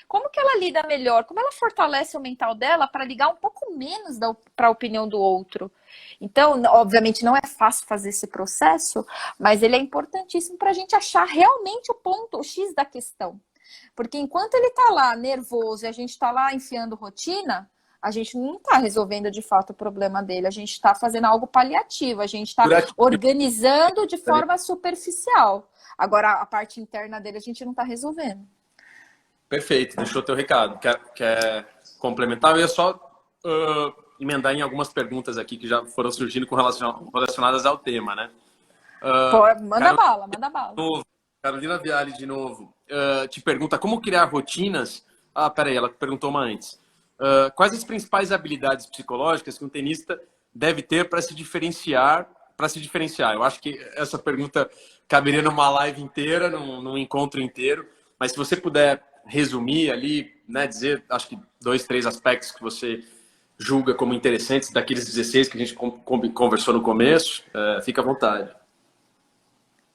Como que ela lida melhor? Como ela fortalece o mental dela para ligar um pouco menos para a opinião do outro? Então, obviamente, não é fácil fazer esse processo, mas ele é importantíssimo para a gente achar realmente o X da questão. Porque enquanto ele está lá nervoso e a gente está lá enfiando rotina, a gente não está resolvendo de fato o problema dele, a gente está fazendo algo paliativo, a gente está organizando de forma superficial. Agora, a parte interna dele a gente não está resolvendo. Perfeito, deixou o teu recado. Quer complementar? Eu ia só emendar em algumas perguntas aqui que já foram surgindo relacionadas ao tema, né? Manda bala. Carolina Viale, de novo, te pergunta como criar rotinas. Peraí, ela perguntou uma antes. Quais as principais habilidades psicológicas que um tenista deve ter para se diferenciar? Eu acho que essa pergunta caberia numa live inteira, num encontro inteiro. Mas se você puder resumir ali, né, dizer, acho que 2, 3 aspectos que você julga como interessantes daqueles 16 que a gente conversou no começo, fica à vontade.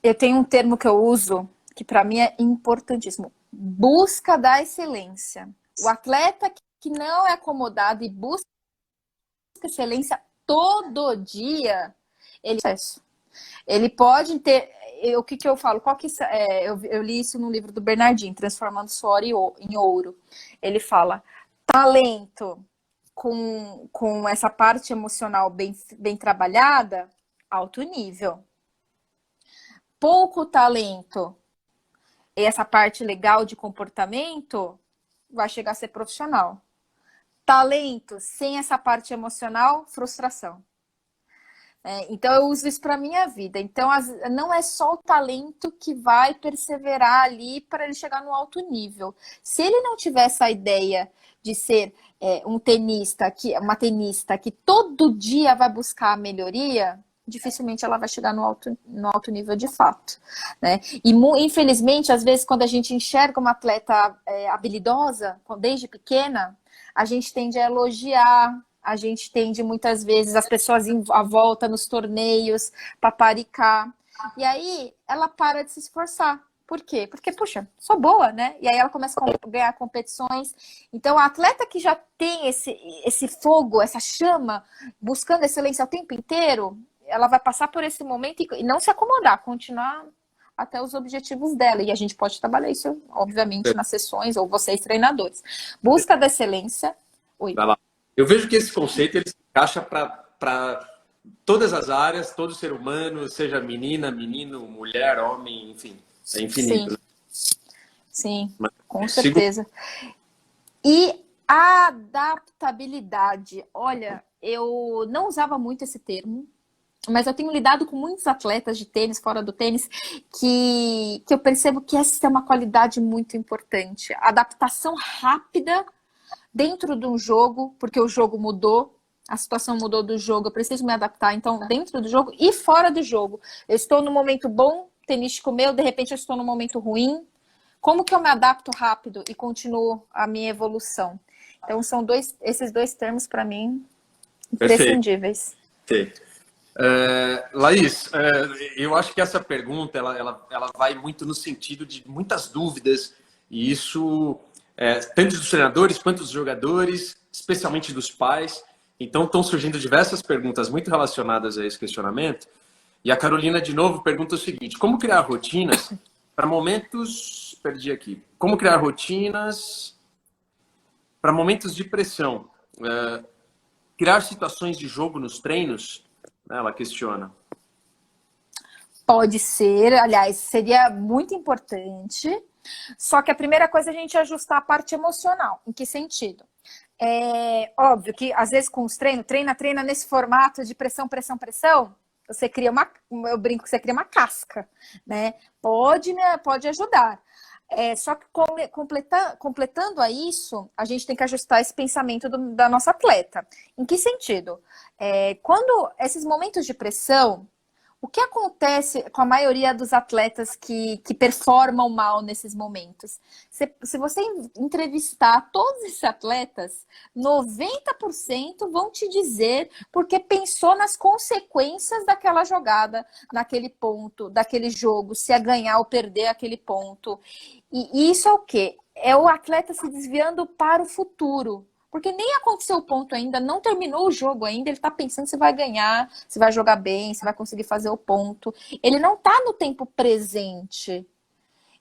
Eu tenho um termo que eu uso que para mim é importantíssimo: busca da excelência. O atleta que não é acomodado e busca excelência todo dia, ele pode ter. O que eu falo? Eu li isso no livro do Bernardinho, Transformando Suor em Ouro. Ele fala: talento com essa parte emocional bem trabalhada, alto nível. Pouco talento e essa parte legal de comportamento, vai chegar a ser profissional. Talento sem essa parte emocional, frustração. Então eu uso isso para minha vida. Então não é só o talento que vai perseverar ali para ele chegar no alto nível. Se ele não tiver essa ideia de ser uma tenista que todo dia vai buscar a melhoria, dificilmente ela vai chegar no alto nível de fato, né? E infelizmente, às vezes, quando a gente enxerga uma atleta habilidosa, desde pequena, a gente tende a elogiar, a gente tende muitas vezes as pessoas à volta nos torneios, paparicar. E aí ela para de se esforçar. Por quê? Porque, puxa, sou boa, né? E aí ela começa a ganhar competições. Então, a atleta que já tem esse fogo, essa chama, buscando excelência o tempo inteiro, ela vai passar por esse momento e não se acomodar, continuar até os objetivos dela. E a gente pode trabalhar isso, obviamente, nas sessões, ou vocês treinadores. Busca da excelência. Oi. Vai lá. Eu vejo que esse conceito ele se encaixa para todas as áreas, todo ser humano, seja menina, menino, mulher, homem, enfim, é infinito. Sim, com certeza. E a adaptabilidade. Olha, eu não usava muito esse termo, mas eu tenho lidado com muitos atletas de tênis, fora do tênis, que eu percebo que essa é uma qualidade muito importante. Adaptação rápida dentro de um jogo, porque o jogo mudou, a situação mudou do jogo, eu preciso me adaptar. Então, dentro do jogo e fora do jogo. Eu estou no momento bom, tenístico meu, de repente eu estou no momento ruim. Como que eu me adapto rápido e continuo a minha evolução? Então, são esses dois termos, para mim, imprescindíveis. Perfeito. Laís, eu acho que essa pergunta ela vai muito no sentido de muitas dúvidas, e isso tanto dos treinadores quanto dos jogadores, especialmente dos pais. Então estão surgindo diversas perguntas muito relacionadas a esse questionamento. E a Carolina, de novo, pergunta o seguinte: como criar rotinas para momentos... Perdi aqui. Como criar rotinas para momentos de pressão? Criar situações de jogo nos treinos? Ela questiona. Pode ser, aliás, seria muito importante. Só que a primeira coisa é a gente ajustar a parte emocional. Em que sentido? É óbvio que, às vezes, com os treina nesse formato de pressão, você cria eu brinco que você cria uma casca, né? Pode ajudar. Só que completando a isso, a gente tem que ajustar esse pensamento da nossa atleta. Em que sentido? Quando esses momentos de pressão, o que acontece com a maioria dos atletas que performam mal nesses momentos? Se você entrevistar todos esses atletas, 90% vão te dizer porque pensou nas consequências daquela jogada, naquele ponto, daquele jogo, se é ganhar ou perder aquele ponto. E isso é o quê? É o atleta se desviando para o futuro. Porque nem aconteceu o ponto ainda, não terminou o jogo ainda, ele tá pensando se vai ganhar, se vai jogar bem, se vai conseguir fazer o ponto. Ele não tá no tempo presente.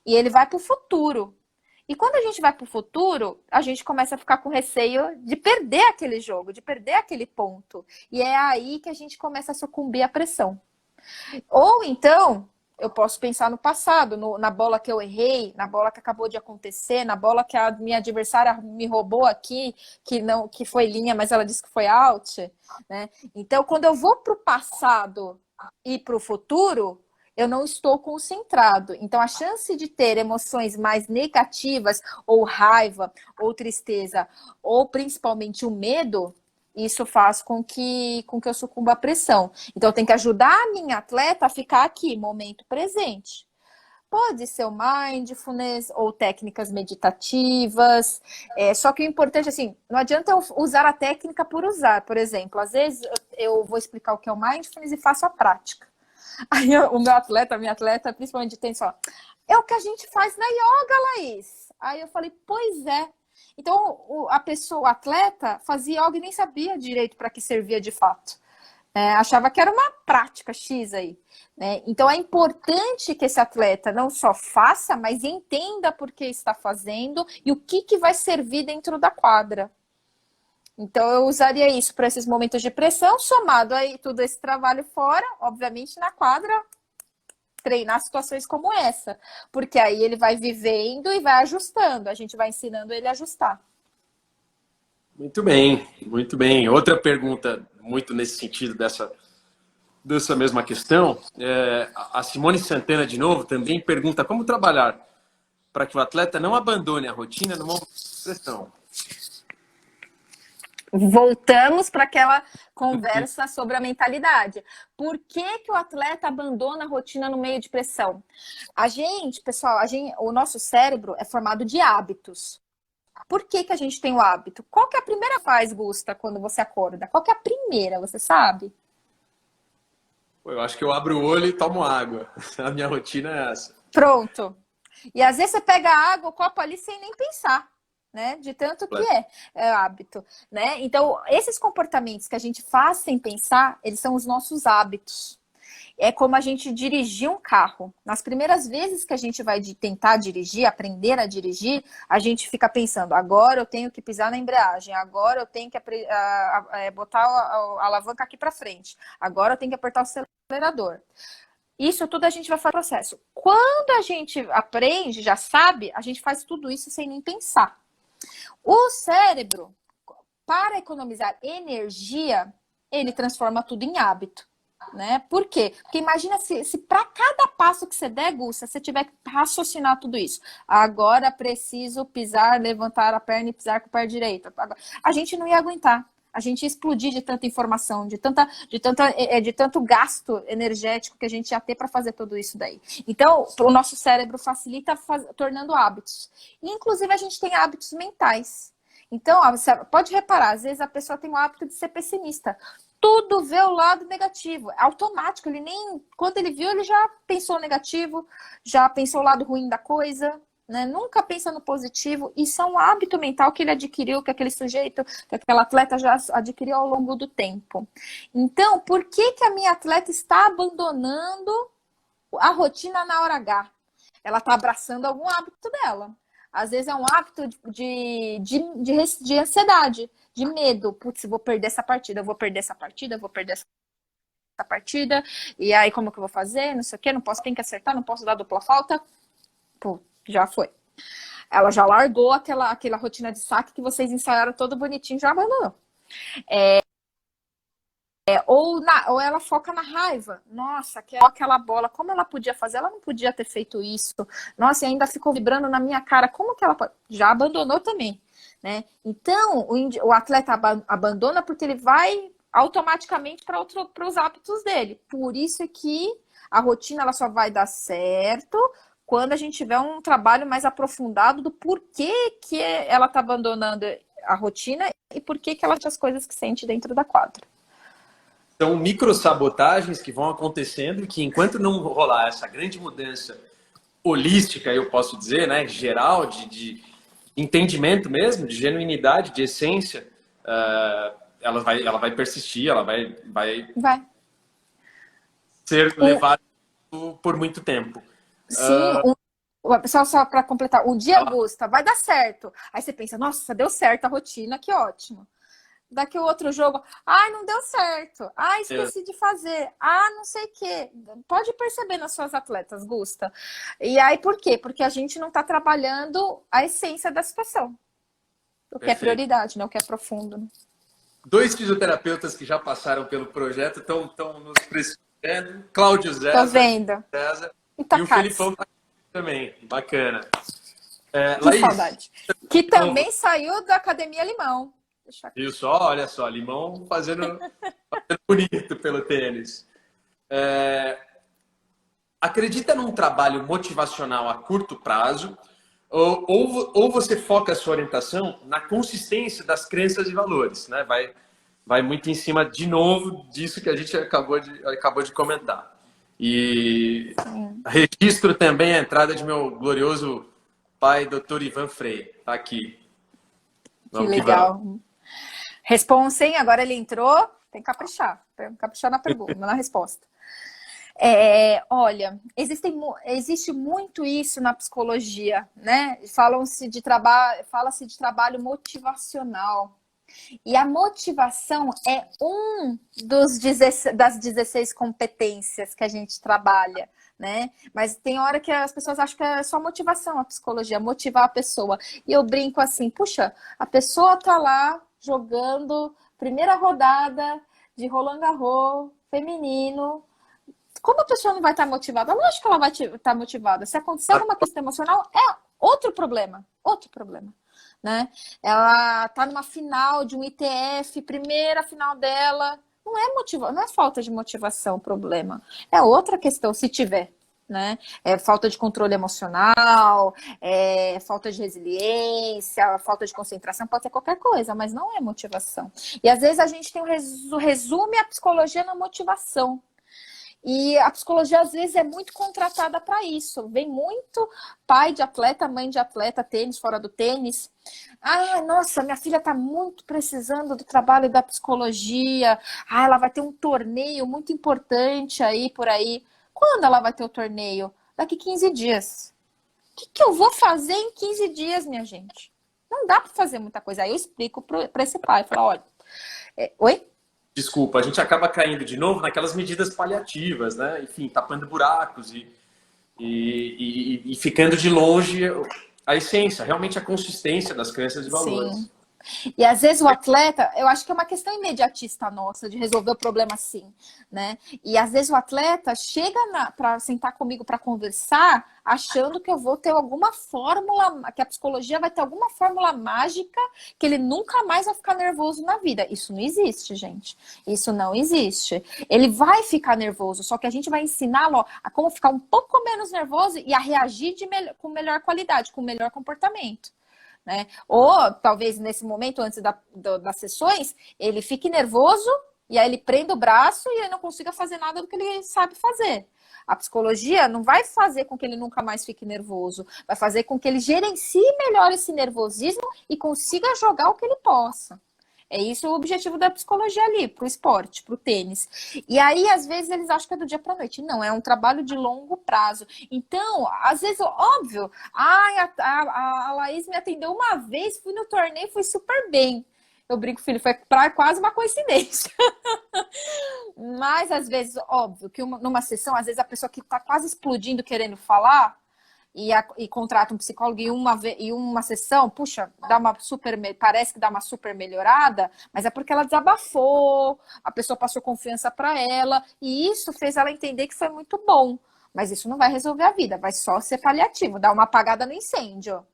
E ele vai pro futuro. E quando a gente vai pro futuro, a gente começa a ficar com receio de perder aquele jogo, de perder aquele ponto. E é aí que a gente começa a sucumbir à pressão. Ou então, eu posso pensar no passado, na bola que eu errei, na bola que acabou de acontecer, na bola que a minha adversária me roubou aqui, que foi linha, mas ela disse que foi out, né? Então, quando eu vou para o passado e para o futuro, eu não estou concentrado. Então, a chance de ter emoções mais negativas, ou raiva, ou tristeza, ou principalmente o medo, isso faz com que eu sucumba à pressão. Então, eu tenho que ajudar a minha atleta a ficar aqui, momento presente. Pode ser o mindfulness ou técnicas meditativas. Só que o importante, assim, não adianta eu usar a técnica por usar. Por exemplo, às vezes eu vou explicar o que é o mindfulness e faço a prática. Aí o meu atleta, a minha atleta, principalmente tem só, é o que a gente faz na yoga, Laís. Aí eu falei, pois é. Então a pessoa, o atleta, fazia yoga e nem sabia direito para que servia de fato. Achava que era uma prática X aí. Né? Então é importante que esse atleta não só faça, mas entenda por que está fazendo e o que vai servir dentro da quadra. Então eu usaria isso para esses momentos de pressão, somado aí tudo esse trabalho fora, obviamente na quadra, treinar situações como essa. Porque aí ele vai vivendo e vai ajustando, a gente vai ensinando ele a ajustar. Muito bem, muito bem. Outra pergunta, muito nesse sentido dessa mesma questão, a Simone Santana, de novo, também pergunta como trabalhar para que o atleta não abandone a rotina no momento de pressão. Voltamos para aquela conversa sobre a mentalidade. Por que o atleta abandona a rotina no meio de pressão? Pessoal, o nosso cérebro é formado de hábitos. Por que a gente tem o hábito? Qual que é a primeira fase, Gusta, quando você acorda? Qual que é a primeira, você sabe? Eu acho que eu abro o olho e tomo água. A minha rotina é essa. Pronto. E às vezes você pega a água, o copo ali sem nem pensar, né? De tanto que é hábito, né? Então, esses comportamentos que a gente faz sem pensar, eles são os nossos hábitos. É como a gente dirigir um carro. Nas primeiras vezes que a gente vai tentar dirigir, aprender a dirigir, a gente fica pensando, agora eu tenho que pisar na embreagem, agora eu tenho que botar a alavanca aqui para frente, agora eu tenho que apertar o acelerador. Isso tudo a gente vai fazer processo. Quando a gente aprende, já sabe, a gente faz tudo isso sem nem pensar. O cérebro, para economizar energia, ele transforma tudo em hábito. Né? Por quê? Porque imagina se para cada passo que você der, Gusta, você tiver que raciocinar tudo isso. Agora preciso pisar, levantar a perna e pisar com o pé direito. A gente não ia aguentar. A gente ia explodir de tanta informação, de tanto gasto energético que a gente ia ter para fazer tudo isso daí. Então, o nosso cérebro facilita tornando hábitos. E, inclusive, a gente tem hábitos mentais. Então, você pode reparar, às vezes a pessoa tem o hábito de ser pessimista. Tudo vê o lado negativo, é automático, quando ele viu, ele já pensou negativo, já pensou o lado ruim da coisa, né? Nunca pensa no positivo. Isso é um hábito mental que ele adquiriu, que aquele sujeito, que aquele atleta já adquiriu ao longo do tempo. Então, por que a minha atleta está abandonando a rotina na hora H? Ela está abraçando algum hábito dela. Às vezes é um hábito de ansiedade, de medo. Putz, vou perder essa partida, eu vou perder essa partida, eu vou perder essa partida. E aí, como que eu vou fazer? Não sei o quê, tem que acertar, não posso dar dupla falta. Pô, já foi. Ela já largou aquela rotina de saque que vocês ensaiaram todo bonitinho, já abandonou. Ou ela foca na raiva. Nossa, aquela bola, como ela podia fazer? Ela não podia ter feito isso. Nossa, e ainda ficou vibrando na minha cara. Como que ela pode? Já abandonou também, né? Então, o atleta abandona porque ele vai automaticamente para os hábitos dele. Por isso é que a rotina ela só vai dar certo quando a gente tiver um trabalho mais aprofundado do porquê que ela está abandonando a rotina e porquê que ela tem as coisas que sente dentro da quadra. São microsabotagens que vão acontecendo e que enquanto não rolar essa grande mudança holística, eu posso dizer, né, geral, de entendimento mesmo, de genuinidade, de essência, ela vai persistir, ela vai ser levada por muito tempo. Sim, só para completar, um dia, Augusta, vai dar certo. Aí você pensa, nossa, deu certo a rotina, que ótimo. Daqui o outro jogo, ai, não deu certo. Ai, esqueci de fazer. Ah, não sei o quê. Pode perceber nas suas atletas, Gusta. E aí, por quê? Porque a gente não está trabalhando a essência da situação. O que é prioridade, né? O que é profundo. 2 fisioterapeutas que já passaram pelo projeto estão nos prestigiando. Cláudio Zé. Tô vendo. E o Felipão também. Bacana. Que Laís, saudade. Que também saiu da Academia Limão. Viu só? Olha só, Limão fazendo bonito pelo tênis. acredita num trabalho motivacional a curto prazo ou você foca a sua orientação na consistência das crenças e valores, né? Vai muito em cima, de novo, disso que a gente acabou de comentar. E registro também a entrada de meu glorioso pai, Dr. Ivan Frei. Tá aqui. Que legal. Responsa, hein? Agora ele entrou. Tem que caprichar. Tem que caprichar na pergunta, na resposta. Olha, existe muito isso na psicologia, né? Fala-se de trabalho motivacional. E a motivação é das 16 competências que a gente trabalha, né? Mas tem hora que as pessoas acham que é só motivação, a psicologia, motivar a pessoa. E eu brinco assim, puxa, a pessoa tá lá jogando primeira rodada de Roland Garros feminino. Como a pessoa não vai estar motivada? Lógico que ela vai estar motivada. Se acontecer alguma questão emocional, é outro problema. Outro problema. Né? Ela tá numa final de um ITF, primeira final dela. Não é falta de motivação o problema. É outra questão, se tiver. Né? É falta de controle emocional, é falta de resiliência, falta de concentração, pode ser qualquer coisa, mas não é motivação. E às vezes a gente tem resume a psicologia na motivação. E a psicologia, às vezes, é muito contratada para isso. Vem muito pai de atleta, mãe de atleta, tênis, fora do tênis. Ah, nossa, minha filha está muito precisando do trabalho da psicologia. Ah, ela vai ter um torneio muito importante aí, por aí. Quando ela vai ter o torneio? Daqui 15 dias. O que eu vou fazer em 15 dias, minha gente? Não dá para fazer muita coisa. Aí eu explico para esse pai. Falo, olha... Oi? Desculpa, a gente acaba caindo de novo naquelas medidas paliativas, né? Enfim, tapando buracos e ficando de longe a essência, realmente a consistência das crenças e valores. Sim. E às vezes o atleta, eu acho que é uma questão imediatista nossa, de resolver o problema assim, né? E às vezes o atleta chega para sentar comigo para conversar, achando que eu vou ter alguma fórmula, que a psicologia vai ter alguma fórmula mágica, que ele nunca mais vai ficar nervoso na vida. Isso não existe, gente. Isso não existe. Ele vai ficar nervoso, só que a gente vai ensiná-lo a como ficar um pouco menos nervoso e a reagir com melhor qualidade, com melhor comportamento. Né? Ou talvez nesse momento, antes das sessões, ele fique nervoso e aí ele prenda o braço e ele não consiga fazer nada do que ele sabe fazer. A psicologia não vai fazer com que ele nunca mais fique nervoso, vai fazer com que ele gerencie melhor esse nervosismo e consiga jogar o que ele possa. É isso o objetivo da psicologia ali, pro esporte, pro tênis. E aí, às vezes, eles acham que é do dia pra noite. Não, é um trabalho de longo prazo. Então, às vezes, óbvio, a Laís me atendeu uma vez, fui no torneio, fui super bem. Eu brinco, filho, foi quase uma coincidência. Mas, às vezes, óbvio, que numa sessão, às vezes a pessoa que tá quase explodindo querendo falar, e contrata um psicólogo em uma sessão, puxa, parece que dá uma super melhorada, mas é porque ela desabafou, a pessoa passou confiança para ela, e isso fez ela entender que foi muito bom. Mas isso não vai resolver a vida, vai só ser paliativo, dar uma apagada no incêndio.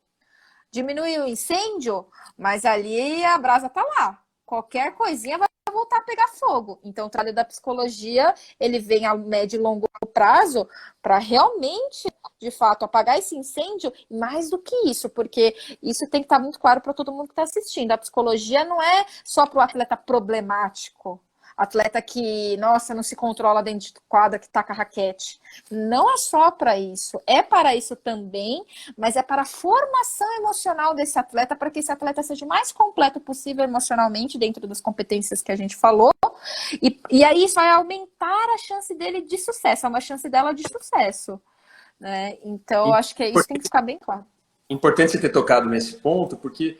Diminuiu o incêndio, mas ali a brasa tá lá. Qualquer coisinha vai voltar a pegar fogo. Então, o trabalho da psicologia, ele vem a médio e longo prazo para realmente, de fato, apagar esse incêndio, mais do que isso, porque isso tem que estar muito claro para todo mundo que está assistindo. A psicologia não é só para o atleta problemático, atleta que, nossa, não se controla dentro de quadra, que taca raquete. Não é só para isso. É para isso também, mas é para a formação emocional desse atleta, para que esse atleta seja o mais completo possível emocionalmente, dentro das competências que a gente falou. E aí isso vai aumentar a chance dele de sucesso, uma chance dela de sucesso. Né? Então, eu acho que isso tem que ficar bem claro. Importante você ter tocado nesse ponto, porque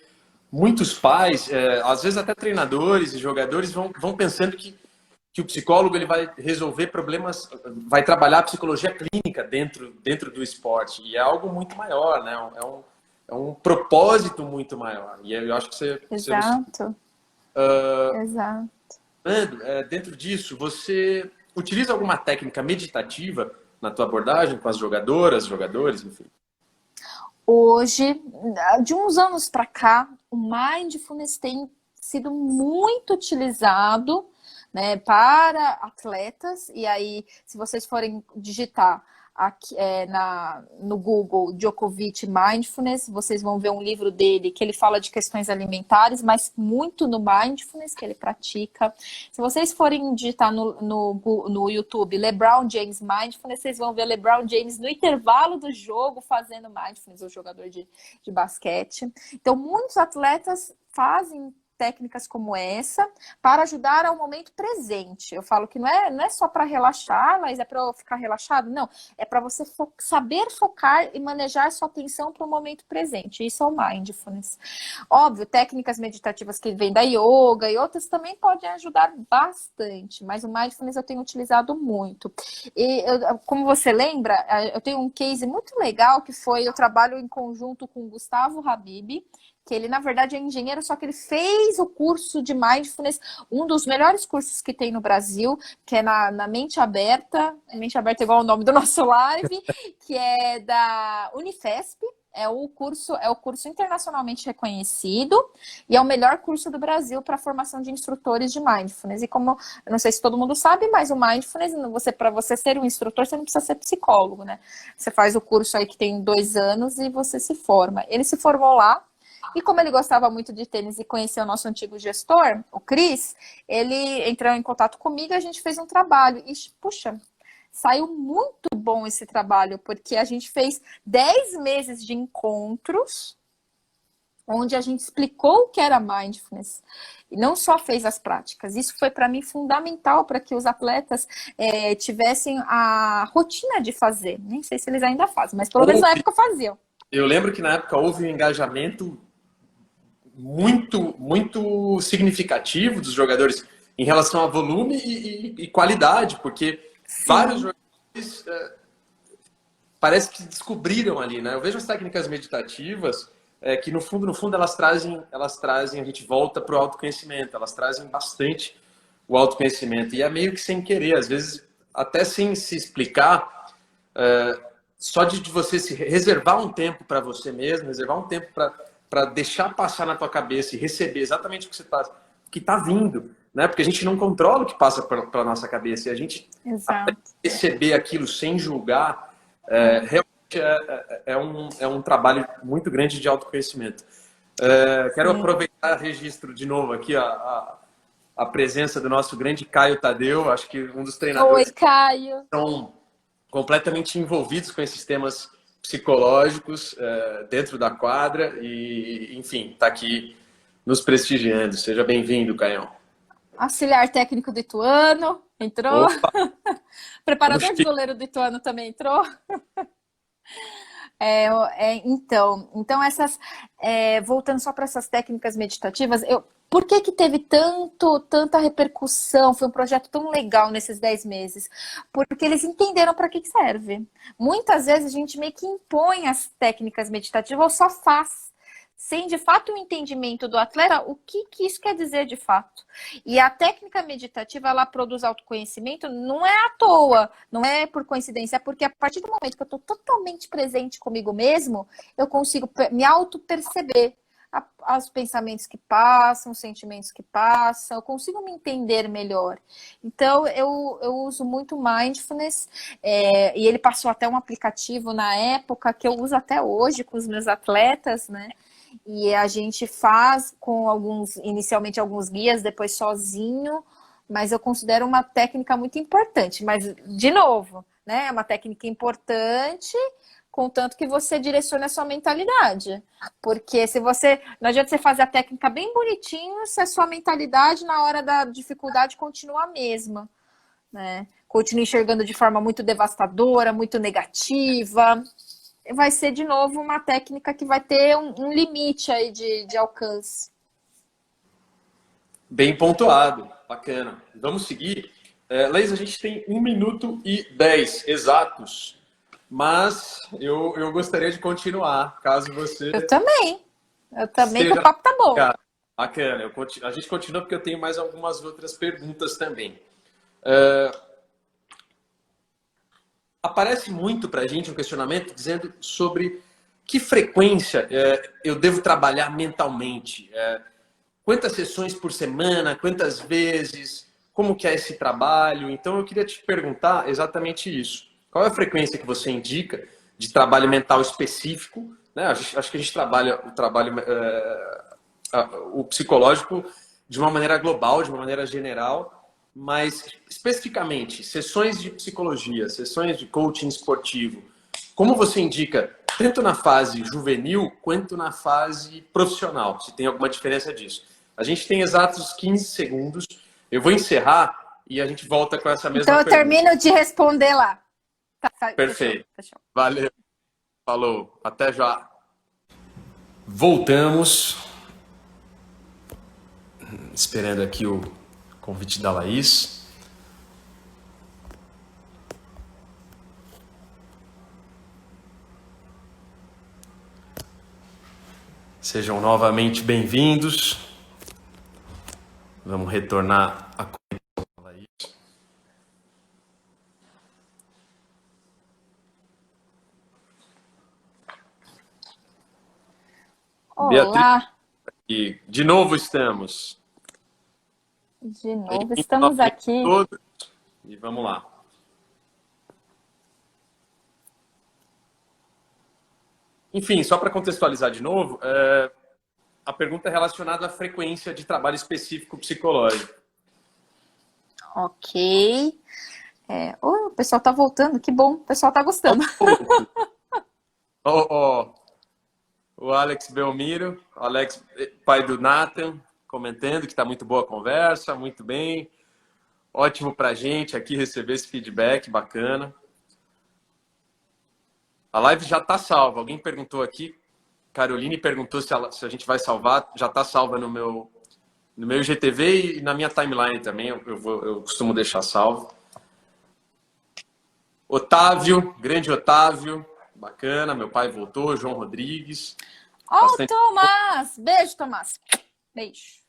muitos pais, às vezes até treinadores e jogadores vão pensando que o psicólogo ele vai resolver problemas, vai trabalhar a psicologia clínica dentro do esporte. E é algo muito maior, né? É um propósito muito maior. E eu acho que você... Exato. Exato. Dentro disso, você utiliza alguma técnica meditativa na tua abordagem com as jogadoras, jogadores, enfim? Hoje, de uns anos para cá, o Mindfulness tem sido muito utilizado, né, para atletas. E aí, se vocês forem digitar aqui, no Google Djokovic Mindfulness, vocês vão ver um livro dele que ele fala de questões alimentares, mas muito no Mindfulness que ele pratica. Se vocês forem digitar no YouTube LeBron James Mindfulness, vocês vão ver LeBron James no intervalo do jogo fazendo Mindfulness, o jogador de basquete. Então, muitos atletas fazem técnicas como essa para ajudar ao momento presente. Eu falo que não é só para relaxar, mas é para eu ficar relaxado. Não, é para você saber focar e manejar sua atenção para o momento presente. Isso é o mindfulness. Óbvio, técnicas meditativas que vêm da yoga e outras também podem ajudar bastante, mas o mindfulness eu tenho utilizado muito. E como você lembra, eu tenho um case muito legal que foi o trabalho em conjunto com o Gustavo Habib, que ele, na verdade, é engenheiro, só que ele fez o curso de Mindfulness, um dos melhores cursos que tem no Brasil, que é na Mente Aberta. Mente Aberta é igual o nome do nosso live, que é da Unifesp. É o curso internacionalmente reconhecido e é o melhor curso do Brasil para a formação de instrutores de Mindfulness. E como, eu não sei se todo mundo sabe, mas o Mindfulness, para você ser um instrutor, você não precisa ser psicólogo, né? Você faz o curso aí que tem 2 anos e você se forma. Ele se formou lá. E como ele gostava muito de tênis e conhecia o nosso antigo gestor, o Cris, ele entrou em contato comigo e a gente fez um trabalho. E, puxa, saiu muito bom esse trabalho, porque a gente fez 10 meses de encontros, onde a gente explicou o que era mindfulness. E não só fez as práticas. Isso foi, para mim, fundamental para que os atletas tivessem a rotina de fazer. Nem sei se eles ainda fazem, mas pelo menos na época faziam. Eu lembro que na época houve um engajamento muito significativo dos jogadores em relação a volume e qualidade, porque sim, vários jogadores parece que descobriram ali, né? Eu vejo as técnicas meditativas que no fundo elas trazem, a gente volta para o autoconhecimento, elas trazem bastante o autoconhecimento e é meio que sem querer, às vezes até sem se explicar, só de você se reservar um tempo para você mesmo, reservar um tempo para deixar passar na tua cabeça e receber exatamente o que que está vindo, né? Porque a gente não controla o que passa pela nossa cabeça e a gente receber aquilo sem julgar realmente é um trabalho muito grande de autoconhecimento. Quero aproveitar registro de novo aqui a presença do nosso grande Caio Tadeu, acho que um dos treinadores. Oi, Caio. Estão completamente envolvidos com esses temas psicológicos dentro da quadra e, enfim, está aqui nos prestigiando. Seja bem-vindo, Caião. Auxiliar técnico do Ituano, entrou. Preparador de goleiro do Ituano também entrou. Então essas, voltando só para essas técnicas meditativas, por que teve tanta repercussão? Foi um projeto tão legal nesses 10 meses. Porque eles entenderam para que serve. Muitas vezes a gente meio que impõe as técnicas meditativas ou só faz, sem de fato um entendimento do atleta, o que isso quer dizer de fato. E a técnica meditativa, ela produz autoconhecimento, não é à toa, não é por coincidência, é porque a partir do momento que eu estou totalmente presente comigo mesmo, eu consigo me auto-perceber. Os pensamentos que passam, os sentimentos que passam, eu consigo me entender melhor. Então, eu uso muito Mindfulness, e ele passou até um aplicativo na época, que eu uso até hoje com os meus atletas, né? E a gente faz com inicialmente alguns guias, depois sozinho, mas eu considero uma técnica muito importante. Mas, de novo, né? É uma técnica importante, contanto que você direcione a sua mentalidade. Porque não adianta você fazer a técnica bem bonitinho se a sua mentalidade na hora da dificuldade continua a mesma, né? Continua enxergando de forma muito devastadora, muito negativa. Vai ser, de novo, uma técnica que vai ter um limite aí de alcance. Bem pontuado, bacana. Vamos seguir. Leis, a gente tem 1 minuto e 10 exatos. Mas eu gostaria de continuar, caso você... Eu também, que o papo tá bom. Bacana, a gente continua porque eu tenho mais algumas outras perguntas também. Aparece muito para a gente um questionamento dizendo sobre que frequência eu devo trabalhar mentalmente. Quantas sessões por semana, quantas vezes, como que é esse trabalho? Então eu queria te perguntar exatamente isso. qual é a frequência que você indica de trabalho mental específico, né? Acho que a gente trabalha o psicológico de uma maneira global, de uma maneira general, mas especificamente sessões de psicologia, sessões de coaching esportivo, como você indica, tanto na fase juvenil quanto na fase profissional, se tem alguma diferença disso? A gente tem exatos 15 segundos, eu vou encerrar e a gente volta com essa mesma Então eu pergunta. termino de responder lá. Tá, Perfeito. fechou. Valeu. Falou. Até já. Voltamos. Esperando aqui o convite da Laís. Sejam novamente bem-vindos. Vamos retornar a conexão com a Laís. Olá. E de novo estamos. De novo, estamos aqui. Todos, e vamos lá. Enfim, só para contextualizar de novo, a pergunta é relacionada à frequência de trabalho específico psicológico. Ok. O pessoal está voltando, que bom, o pessoal está gostando. O Alex Belmiro, Alex, pai do Nathan, comentando que está muito boa a conversa, muito bem. Ótimo para a gente aqui receber esse feedback, bacana. A live já está salva. Alguém perguntou aqui, Caroline perguntou se a gente vai salvar. Já está salva no meu IGTV e na minha timeline também. Eu costumo deixar salvo. Otávio, grande Otávio, bacana. Meu pai voltou, João Rodrigues. Bastante... Tomás! Beijo, Tomás. Beijo.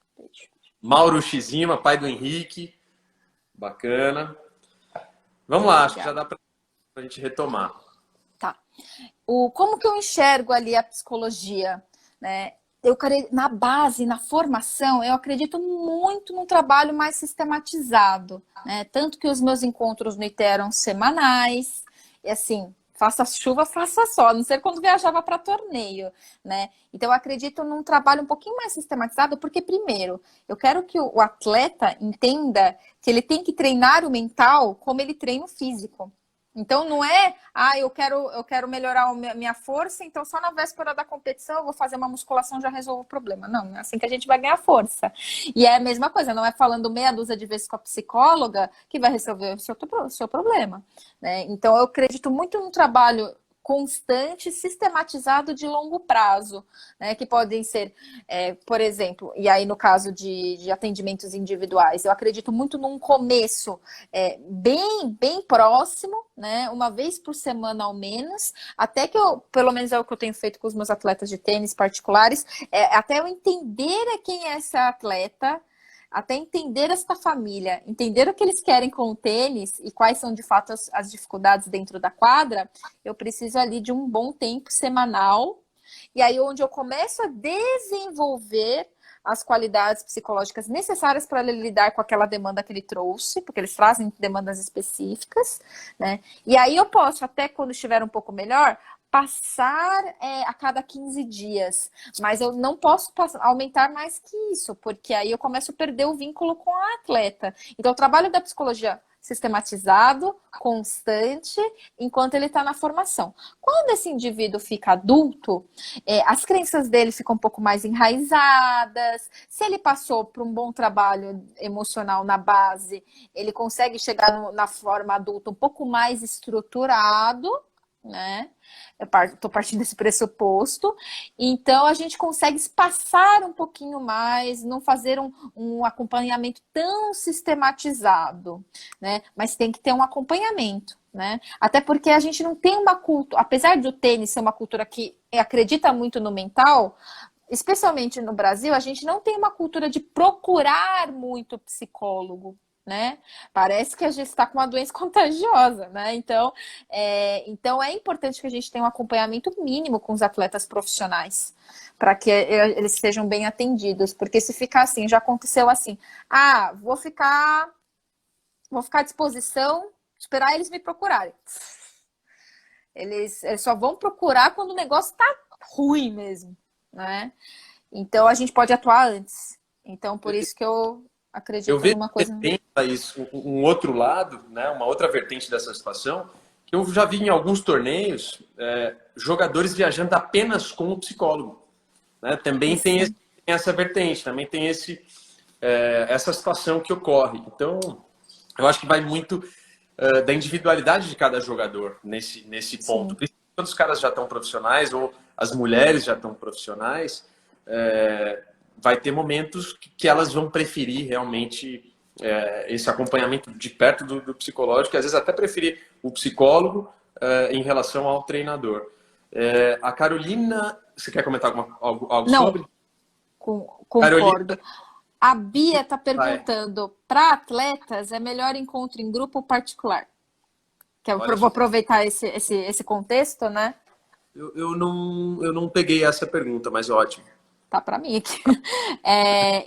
Mauro Xima, pai do Henrique. Bacana. Vamos lá, acho que já dá para a gente retomar. Tá. Como que eu enxergo ali a psicologia, né? Na base, na formação, eu acredito muito num trabalho mais sistematizado, né? Tanto que os meus encontros no IT eram semanais, e assim, faça chuva, faça sol, a não ser quando viajava para torneio, né? Então, eu acredito num trabalho um pouquinho mais sistematizado, porque, primeiro, eu quero que o atleta entenda que ele tem que treinar o mental como ele treina o físico. Então, não é, eu quero melhorar a minha força, então só na véspera da competição eu vou fazer uma musculação e já resolvo o problema. Não é assim que a gente vai ganhar força. E é a mesma coisa, não é falando meia dúzia de vezes com a psicóloga que vai resolver o seu problema, né? Então, eu acredito muito no trabalho constante, sistematizado de longo prazo, né? Que podem ser, por exemplo, e aí no caso de atendimentos individuais, eu acredito muito num começo bem próximo, né? Uma vez por semana ao menos, até que pelo menos é o que eu tenho feito com os meus atletas de tênis particulares, até eu entender quem é esse atleta, até entender esta família, entender o que eles querem com o tênis e quais são de fato as dificuldades dentro da quadra, eu preciso ali de um bom tempo semanal, e aí onde eu começo a desenvolver as qualidades psicológicas necessárias para ele lidar com aquela demanda que ele trouxe, porque eles trazem demandas específicas, né? E aí eu posso, até quando estiver um pouco melhor, passar a cada 15 dias, mas eu não posso aumentar mais que isso, porque aí eu começo a perder o vínculo com a atleta. Então, o trabalho da psicologia sistematizado, constante, enquanto ele está na formação. Quando esse indivíduo fica adulto, as crenças dele ficam um pouco mais enraizadas. Se ele passou por um bom trabalho emocional na base, ele consegue chegar na forma adulta um pouco mais estruturado, né? Eu estou partindo desse pressuposto. Então, a gente consegue espaçar um pouquinho mais, não fazer um acompanhamento tão sistematizado, né? Mas tem que ter um acompanhamento, né? Até porque a gente não tem uma cultura, apesar do tênis ser uma cultura que acredita muito no mental, especialmente no Brasil, a gente não tem uma cultura de procurar muito psicólogo, né? Parece que a gente está com uma doença contagiosa, né? Então é importante que a gente tenha um acompanhamento mínimo com os atletas profissionais, para que eles sejam bem atendidos, porque se ficar assim, já aconteceu assim, vou ficar à disposição, esperar eles me procurarem. Eles só vão procurar quando o negócio tá ruim mesmo, né? Então a gente pode atuar antes. Então por isso que eu Eu acredito vejo numa coisa. isso, um outro lado, né, uma outra vertente dessa situação, que eu já vi em alguns torneios, jogadores viajando apenas com o psicólogo. Né? Também tem essa vertente, também tem essa situação que ocorre. Então, eu acho que vai muito da individualidade de cada jogador nesse ponto. Sim. Principalmente quando os caras já estão profissionais ou as mulheres já estão profissionais, vai ter momentos que elas vão preferir realmente esse acompanhamento de perto do psicológico, e às vezes até preferir o psicólogo em relação ao treinador. A Carolina, você quer comentar algo Não, sobre? concordo. Carolina, A Bia está vai. perguntando, para atletas é melhor encontro em grupo ou particular? Que eu Olha vou só. aproveitar esse contexto, né? Eu não peguei essa pergunta, mas ótimo. Tá para mim aqui.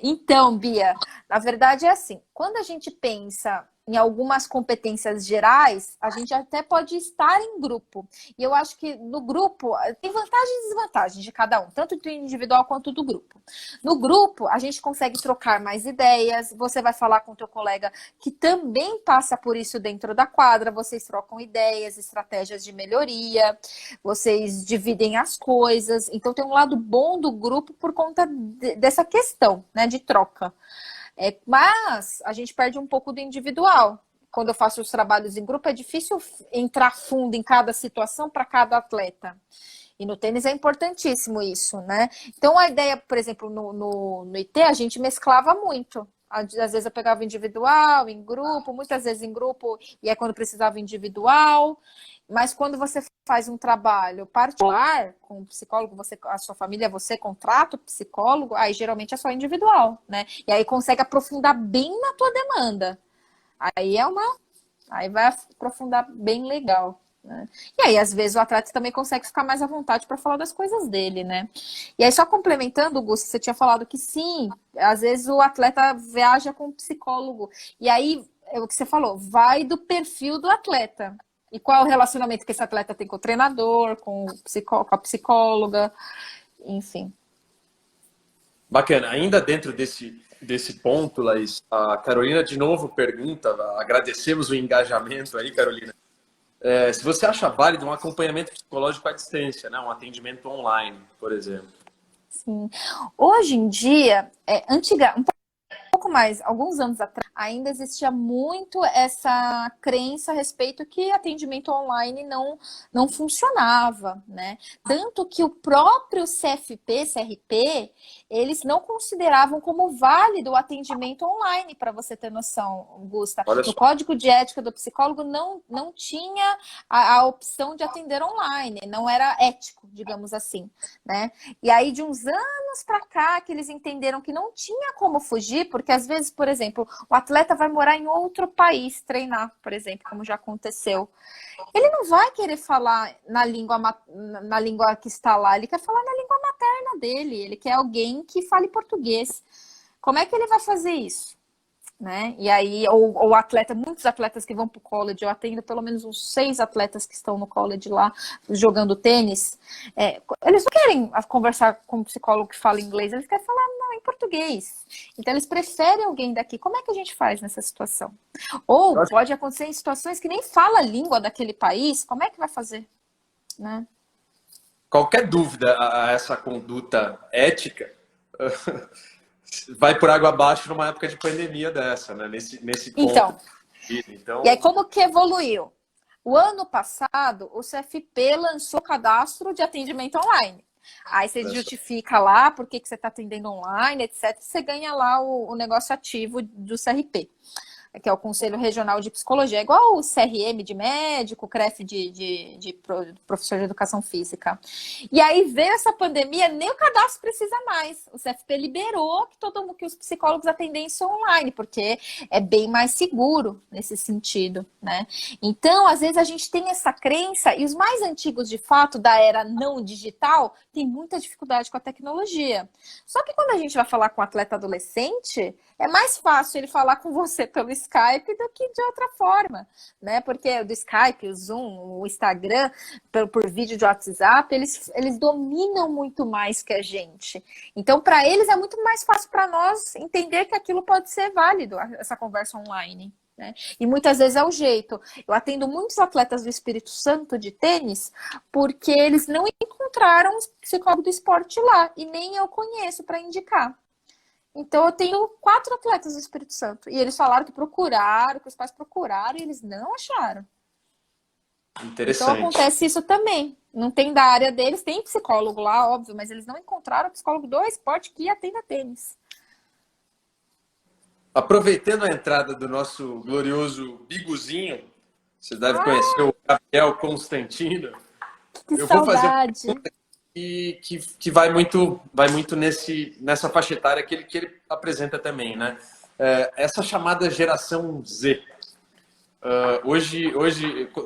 Então, Bia, na verdade é assim, quando a gente pensa em algumas competências gerais, a gente até pode estar em grupo. E eu acho que no grupo tem vantagens e desvantagens de cada um, tanto do individual quanto do grupo. No grupo, a gente consegue trocar mais ideias, você vai falar com o teu colega que também passa por isso dentro da quadra, vocês trocam ideias, estratégias de melhoria, vocês dividem as coisas. Então tem um lado bom do grupo por conta dessa questão, né, de troca. Mas a gente perde um pouco do individual. Quando eu faço os trabalhos em grupo, é difícil entrar fundo em cada situação para cada atleta. E no tênis é importantíssimo isso, né? Então a ideia, por exemplo, no IT, a gente mesclava muito. Às vezes eu pegava individual, em grupo, muitas vezes em grupo, e é quando precisava individual. Mas quando você faz um trabalho particular com um psicólogo, a sua família, você contrata o psicólogo, aí geralmente é só individual, né? E aí consegue aprofundar bem na tua demanda. Aí aí vai aprofundar bem legal. Né? E aí, às vezes, o atleta também consegue ficar mais à vontade para falar das coisas dele, né? E aí, só complementando, Augusto, você tinha falado que sim, às vezes o atleta viaja com um psicólogo. E aí, é o que você falou, vai do perfil do atleta. E qual é o relacionamento que esse atleta tem com o treinador, com a psicóloga, enfim. Bacana. Ainda dentro desse ponto, Laís, a Carolina de novo pergunta, agradecemos o engajamento aí, Carolina. Se você acha válido um acompanhamento psicológico à distância, né? Um atendimento online, por exemplo. Sim. Hoje em dia, um pouco mais, alguns anos atrás, ainda existia muito essa crença a respeito que atendimento online não funcionava, né? Tanto que o próprio CFP, CRP, eles não consideravam como válido o atendimento online, para você ter noção, Augusta. Olha No só. código de ética do psicólogo não tinha a opção de atender online, não era ético, digamos assim, né? E aí, de uns anos para cá, que eles entenderam que não tinha como fugir, porque às vezes, por exemplo, o atleta vai morar em outro país, treinar, por exemplo, como já aconteceu. Ele não vai querer falar na língua que está lá, ele quer falar na língua materna dele, ele quer alguém que fale português. Como é que ele vai fazer isso? Né? E aí, ou muitos atletas que vão para o college, eu atendo pelo menos uns 6 atletas que estão no college lá, jogando tênis, eles não querem conversar com um psicólogo que fala inglês, eles querem falar em português. Então, eles preferem alguém daqui. Como é que a gente faz nessa situação? Ou pode acontecer em situações que nem fala a língua daquele país, como é que vai fazer? Né? Qualquer dúvida a essa conduta ética vai por água abaixo numa época de pandemia dessa, né? Nesse ponto. Então, e aí como que evoluiu? O ano passado, o CFP lançou cadastro de atendimento online. Aí você justifica lá por que você está atendendo online, etc. Você ganha lá o negócio ativo do CRP, que é o Conselho Regional de Psicologia, igual o CRM de médico, o CREF de professor de educação física. E aí veio essa pandemia, nem o cadastro precisa mais. O CFP liberou que os psicólogos atendessem online, porque é bem mais seguro nesse sentido, né? Então, às vezes a gente tem essa crença, e os mais antigos, de fato, da era não digital, tem muita dificuldade com a tecnologia. Só que quando a gente vai falar com um atleta adolescente, é mais fácil ele falar com você pelo Skype do que de outra forma, né? Porque do Skype, o Zoom, o Instagram, por vídeo de WhatsApp, eles dominam muito mais que a gente. Então, para eles é muito mais fácil para nós entender que aquilo pode ser válido, essa conversa online. Né? E muitas vezes é o jeito. Eu atendo muitos atletas do Espírito Santo de tênis porque eles não encontraram um psicólogo do esporte lá e nem eu conheço para indicar. Então eu tenho 4 atletas do Espírito Santo e eles falaram que procuraram, que os pais procuraram e eles não acharam. Interessante. Então acontece isso também. Não tem da área deles, tem psicólogo lá, óbvio, mas eles não encontraram psicólogo do esporte que atenda tênis. Aproveitando a entrada do nosso glorioso Biguzinho, você deve conhecer o Gabriel Constantino. Que eu saudade. Vou fazer uma pergunta que vai muito nessa faixa etária que ele apresenta também, né? Essa chamada geração Z. Hoje,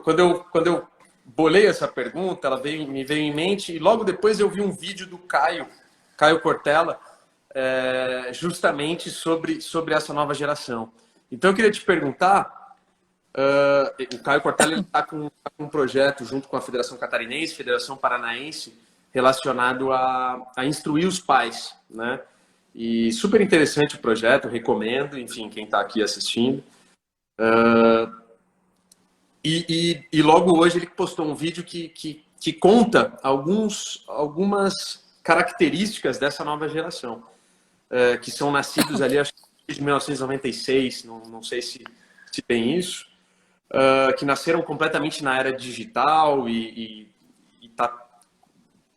quando eu bolei essa pergunta, ela me veio em mente e logo depois eu vi um vídeo do Caio Cortella, justamente sobre essa nova geração. Então eu queria te perguntar, o Caio Cortella está com um projeto junto com a Federação Catarinense, Federação Paranaense, relacionado a instruir os pais, né? E super interessante o projeto, recomendo, enfim, quem está aqui assistindo. E logo hoje ele postou um vídeo que conta algumas características dessa nova geração, que são nascidos ali, acho que de 1996, não sei se tem isso, que nasceram completamente na era digital e está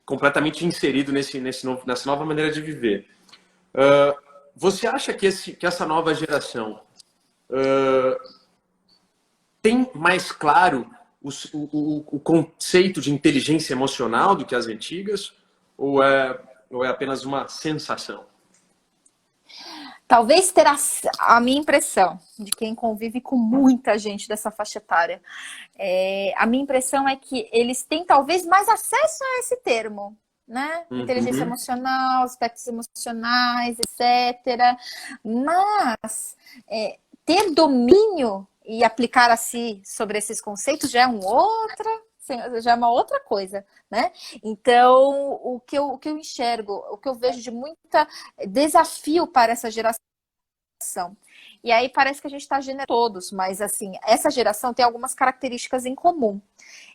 completamente inserido nessa nova maneira de viver. Você acha que essa nova geração tem mais claro o conceito de inteligência emocional do que as antigas? Ou é apenas uma sensação? Talvez terá a minha impressão, de quem convive com muita gente dessa faixa etária. A minha impressão é que eles têm talvez mais acesso a esse termo, né? Inteligência emocional, aspectos emocionais, etc. Mas ter domínio e aplicar a si sobre esses conceitos já é uma outra coisa, né? Então, o que eu enxergo, o que eu vejo de muita desafio para essa geração. E aí parece que a gente está generando todos, mas assim, essa geração tem algumas características em comum.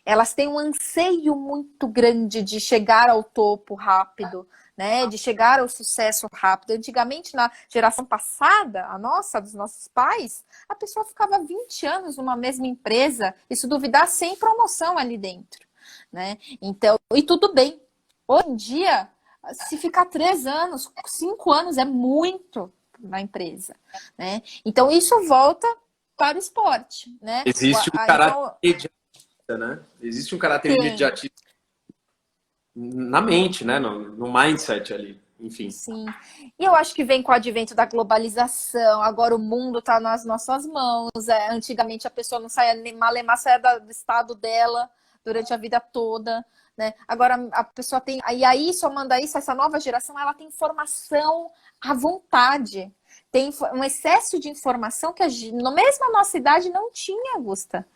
Elas têm um anseio muito grande de chegar ao topo rápido, né? De chegar ao sucesso rápido. Antigamente, na geração passada, a nossa, dos nossos pais, a pessoa ficava 20 anos numa mesma empresa, e se duvidar, sem promoção ali dentro, né? Então, e tudo bem. Hoje em dia, se ficar 3 anos, 5 anos é muito na empresa, né? Então isso volta para o esporte, né? Existe um caráter imediatista, né? Existe um caráter imediatista na mente, né? No mindset ali, enfim. Sim. E eu acho que vem com o advento da globalização. Agora o mundo está nas nossas mãos. Antigamente a pessoa não saía, malemar saia do estado dela durante a vida toda, né? Agora a pessoa tem, e aí somando a isso, essa nova geração, ela tem informação à vontade, tem um excesso de informação que mesmo a nossa idade não tinha, Augusta,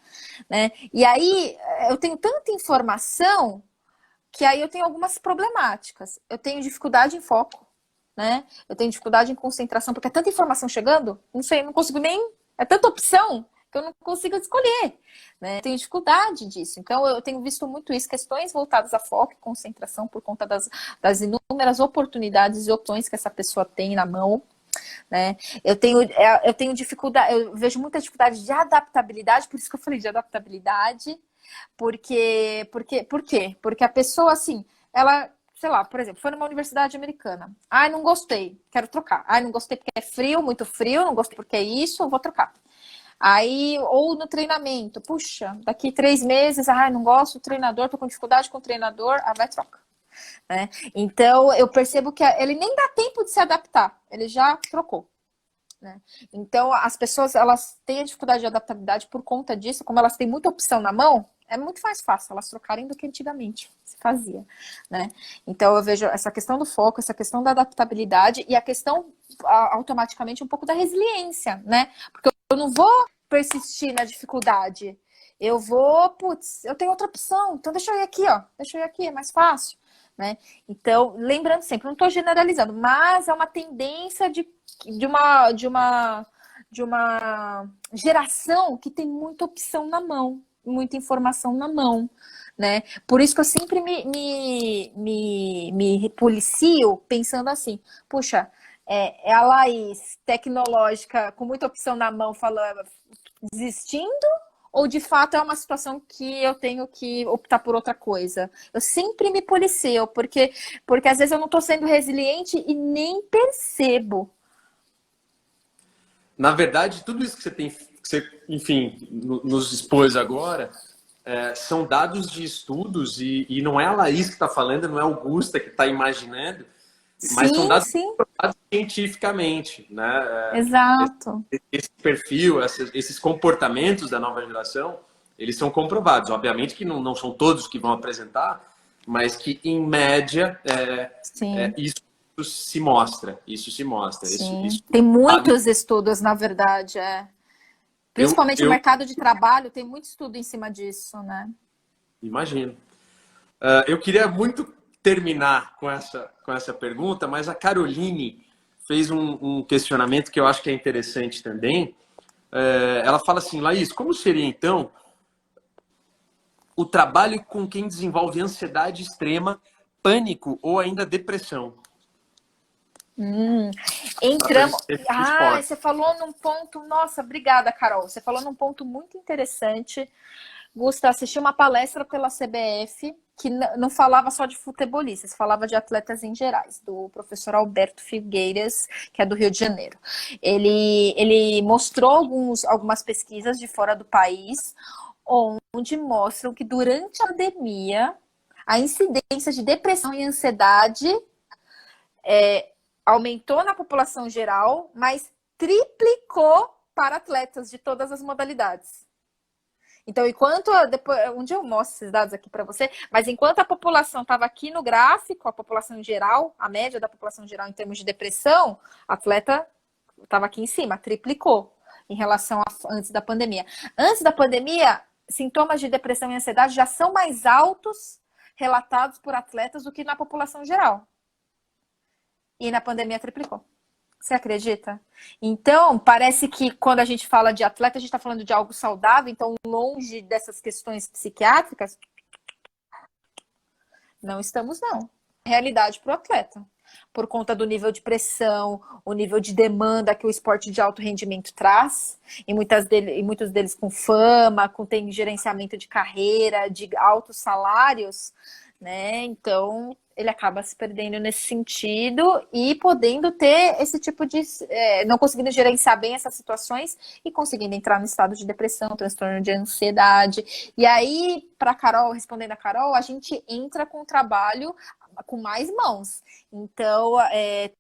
né? E aí eu tenho tanta informação que aí eu tenho algumas problemáticas. Eu tenho dificuldade em foco, né? Eu tenho dificuldade em concentração, porque é tanta informação chegando, não sei, não consigo nem, é tanta opção que eu não consigo escolher, né? Eu tenho dificuldade disso. Então, eu tenho visto muito isso, questões voltadas a foco e concentração por conta das inúmeras oportunidades e opções que essa pessoa tem na mão, né? Eu tenho dificuldade, eu vejo muita dificuldade de adaptabilidade, por isso que eu falei de adaptabilidade, por quê? Porque a pessoa, assim, ela, sei lá, por exemplo, foi numa universidade americana. Ai, não gostei, quero trocar. Ai, não gostei porque é frio, muito frio, não gostei porque é isso, vou trocar. Aí, ou no treinamento, puxa, daqui 3 meses, não gosto do treinador, tô com dificuldade com o treinador, vai troca. Né? Então, eu percebo que ele nem dá tempo de se adaptar, ele já trocou. Né? Então, as pessoas, elas têm a dificuldade de adaptabilidade por conta disso, como elas têm muita opção na mão, é muito mais fácil elas trocarem do que antigamente se fazia, né? Então, eu vejo essa questão do foco, essa questão da adaptabilidade e a questão, automaticamente, um pouco da resiliência, né? Porque eu não vou persistir na dificuldade. Eu vou, putz, eu tenho outra opção, então deixa eu ir aqui, ó. Deixa eu ir aqui, é mais fácil, né? Então, lembrando sempre, não estou generalizando, mas é uma tendência de uma geração que tem muita opção na mão, muita informação na mão, né? Por isso que eu sempre me policio pensando assim, puxa, é a Laís tecnológica com muita opção na mão falando, desistindo, ou de fato é uma situação que eu tenho que optar por outra coisa? Eu sempre me policio, porque às vezes eu não estou sendo resiliente e nem percebo. Na verdade, tudo isso que você tem, que você, enfim, nos expôs agora, são dados de estudos e não é a Laís que está falando, não é a Augusta que está imaginando, mas são Sim, dados sim, comprovados cientificamente, né? exato. Esse perfil, esses comportamentos da nova geração, eles são comprovados. Obviamente que não são todos que vão apresentar, mas que, em média, Sim, isso se mostra. Isso se mostra. sim. Tem muitos estudos, na verdade, Principalmente o eu mercado de trabalho tem muito estudo em cima disso, né? imagino. Eu queria muito terminar com essa pergunta, mas a Caroline fez um questionamento que eu acho que é interessante também. Ela fala assim, Laís, como seria então o trabalho com quem desenvolve ansiedade extrema, pânico ou ainda depressão? Entramos. Esse Ah, esporte. você falou num ponto. Nossa, obrigada, Carol. Você falou num ponto muito interessante. Gusta, assisti uma palestra pela CBF que não falava só de futebolistas, falava de atletas em gerais, do professor Alberto Figueiras, que é do Rio de Janeiro. Ele mostrou algumas pesquisas de fora do país, onde mostram que durante a pandemia, a incidência de depressão e ansiedade aumentou na população geral, mas triplicou para atletas de todas as modalidades. Então, depois, um dia eu mostro esses dados aqui para você, mas enquanto a população estava aqui no gráfico, a população geral, a média da população geral em termos de depressão, atleta estava aqui em cima, triplicou em relação a antes da pandemia. Antes da pandemia, sintomas de depressão e ansiedade já são mais altos relatados por atletas do que na população geral. E na pandemia triplicou. Você acredita? Então, parece que quando a gente fala de atleta, a gente está falando de algo saudável, então longe dessas questões psiquiátricas, não estamos, não. Realidade para o atleta. Por conta do nível de pressão, o nível de demanda que o esporte de alto rendimento traz, e muitos deles com fama, tem gerenciamento de carreira, de altos salários, né? Então, ele acaba se perdendo nesse sentido e podendo ter esse tipo de... não conseguindo gerenciar bem essas situações e conseguindo entrar no estado de depressão, transtorno de ansiedade. E aí, para Carol, respondendo a Carol, a gente entra com o trabalho com mais mãos. Então,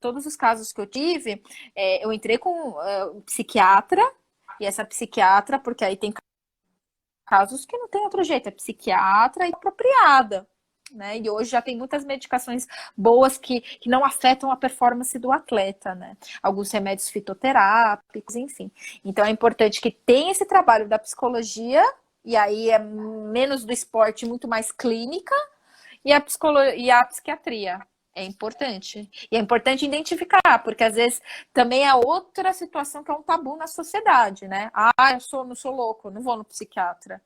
todos os casos que eu tive, eu entrei com um psiquiatra, e essa psiquiatra, porque aí tem casos que não tem outro jeito, é psiquiatra e apropriada. Né? E hoje já tem muitas medicações boas que não afetam a performance do atleta, né? Alguns remédios fitoterápicos, enfim. Então é importante que tenha esse trabalho da psicologia, e aí é menos do esporte, muito mais clínica, e a psiquiatria. É importante. E é importante identificar, porque às vezes também é outra situação que é um tabu na sociedade, né? Ah, não sou louco, não vou no psiquiatra.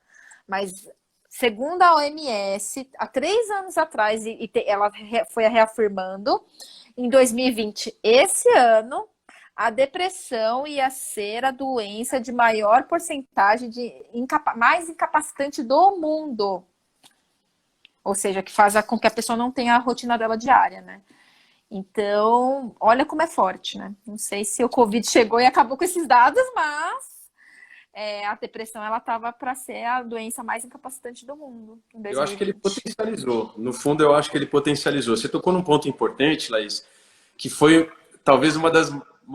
Mas segundo a OMS, há 3 anos atrás, ela foi reafirmando, em 2020, esse ano, a depressão ia ser a doença de maior porcentagem mais incapacitante do mundo. Ou seja, que faz com que a pessoa não tenha a rotina dela diária, né? Então, olha como é forte, né? Não sei se o Covid chegou e acabou com esses dados, mas a depressão ela estava para ser a doença mais incapacitante do mundo em Eu acho que ele 2020. potencializou. No fundo, eu acho que ele potencializou. Você tocou num ponto importante, Laís, que foi talvez uma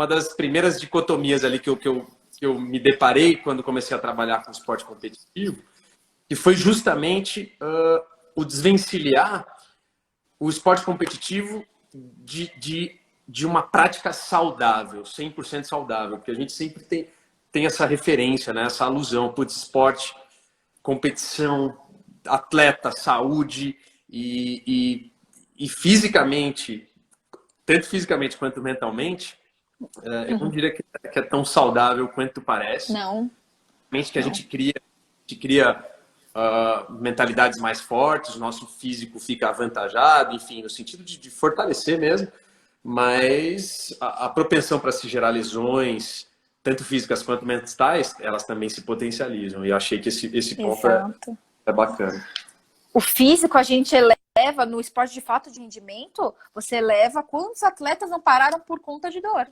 das primeiras dicotomias ali que eu me deparei quando comecei a trabalhar com esporte competitivo, que foi justamente o desvencilhar o esporte competitivo de uma prática saudável, 100% saudável, porque a gente sempre tem essa referência, né? Essa alusão, putz, esporte, competição, atleta, saúde e fisicamente, tanto fisicamente quanto mentalmente, eu não diria que é tão saudável quanto parece. Não, Mente que a não. gente cria mentalidades mais fortes, o nosso físico fica avantajado, enfim, no sentido de fortalecer mesmo, mas a propensão para se gerar lesões, tanto físicas quanto mentais, elas também se potencializam. E eu achei que esse ponto Exato. é bacana. O físico a gente eleva no esporte de fato de rendimento, você eleva quantos atletas não pararam por conta de dor.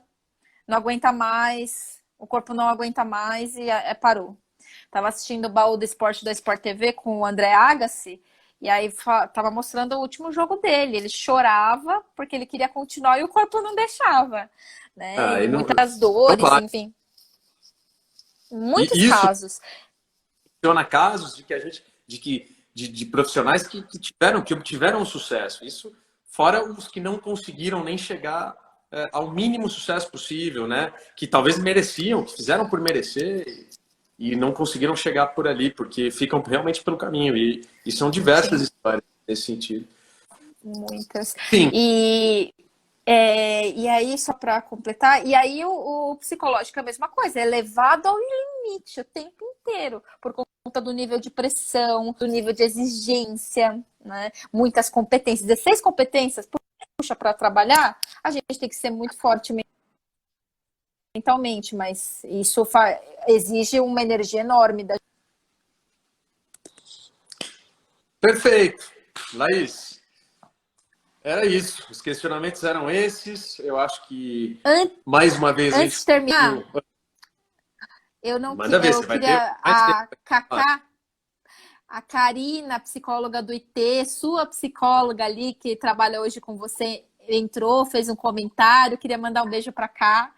Não aguenta mais, o corpo não aguenta mais e parou. Tava assistindo o Baú do Esporte da Sport TV com o André Agassi, e aí tava mostrando o último jogo dele. Ele chorava porque ele queria continuar e o corpo não deixava, né? E Não, muitas não dores, vai. enfim. Muitos Isso casos. funciona casos de que de profissionais que obtiveram sucesso. Isso fora os que não conseguiram nem chegar ao mínimo sucesso possível, né? Que talvez mereciam, que fizeram por merecer e não conseguiram chegar por ali, porque ficam realmente pelo caminho. E são diversas histórias nesse sentido. Muitas. Sim. E aí, só para completar, e aí o psicológico é a mesma coisa, é levado ao limite o tempo inteiro, por conta do nível de pressão, do nível de exigência, né? Muitas competências, 16 competências, puxa, para trabalhar, a gente tem que ser muito forte mentalmente, mas isso exige uma energia enorme da. Perfeito. Laís, era isso. Os questionamentos eram esses. Eu acho que, mais uma vez, antes de terminar, Manda ver, eu você vai ter queria mais tempo. a Cacá, a Karina, psicóloga do IT, sua psicóloga ali, que trabalha hoje com você, entrou, fez um comentário. Queria mandar um beijo para cá,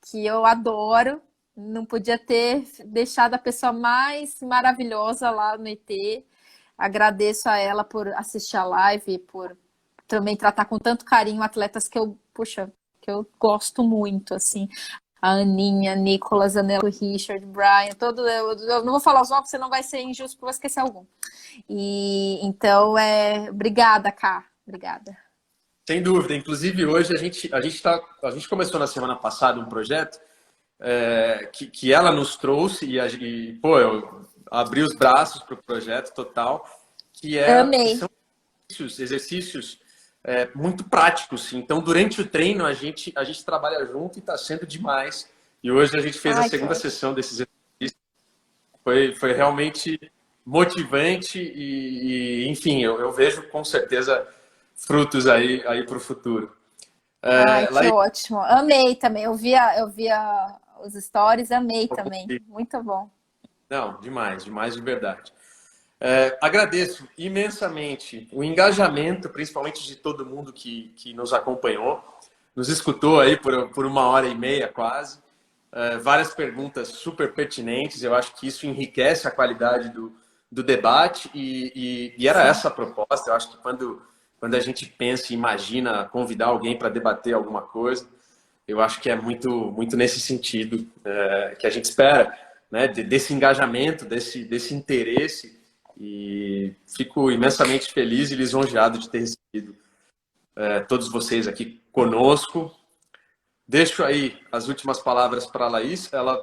que eu adoro. Não podia ter deixado a pessoa mais maravilhosa lá no IT. Agradeço a ela por assistir a live, por também tratar com tanto carinho atletas que que eu gosto muito, assim. A Aninha, Nicolas, Anelo, Richard, Brian, eu não vou falar os nomes, senão vai ser injusto, porque eu vou esquecer algum. E então, obrigada, Ká. Obrigada. Sem dúvida. Inclusive, hoje a gente começou na semana passada um projeto que ela nos trouxe pô, eu abri os braços para o projeto total, que Amei. são exercícios muito práticos. Então, durante o treino, a gente trabalha junto e está sendo demais. E hoje a gente fez a segunda sessão desses exercícios. Foi realmente motivante enfim, eu vejo com certeza frutos aí para o futuro. Que ótimo. Amei também. Eu via os stories, amei também. Muito bom. Não, demais de verdade. Agradeço imensamente o engajamento, principalmente de todo mundo que nos acompanhou, nos escutou aí por 1h30 quase. Várias perguntas super pertinentes. Eu acho que isso enriquece a qualidade do debate e era essa a proposta. Eu acho que quando a gente pensa e imagina convidar alguém para debater alguma coisa, eu acho que é muito nesse sentido que a gente espera, né? Desse engajamento, desse interesse. E fico imensamente feliz e lisonjeado de ter recebido todos vocês aqui conosco. Deixo aí as últimas palavras para a Laís. Ela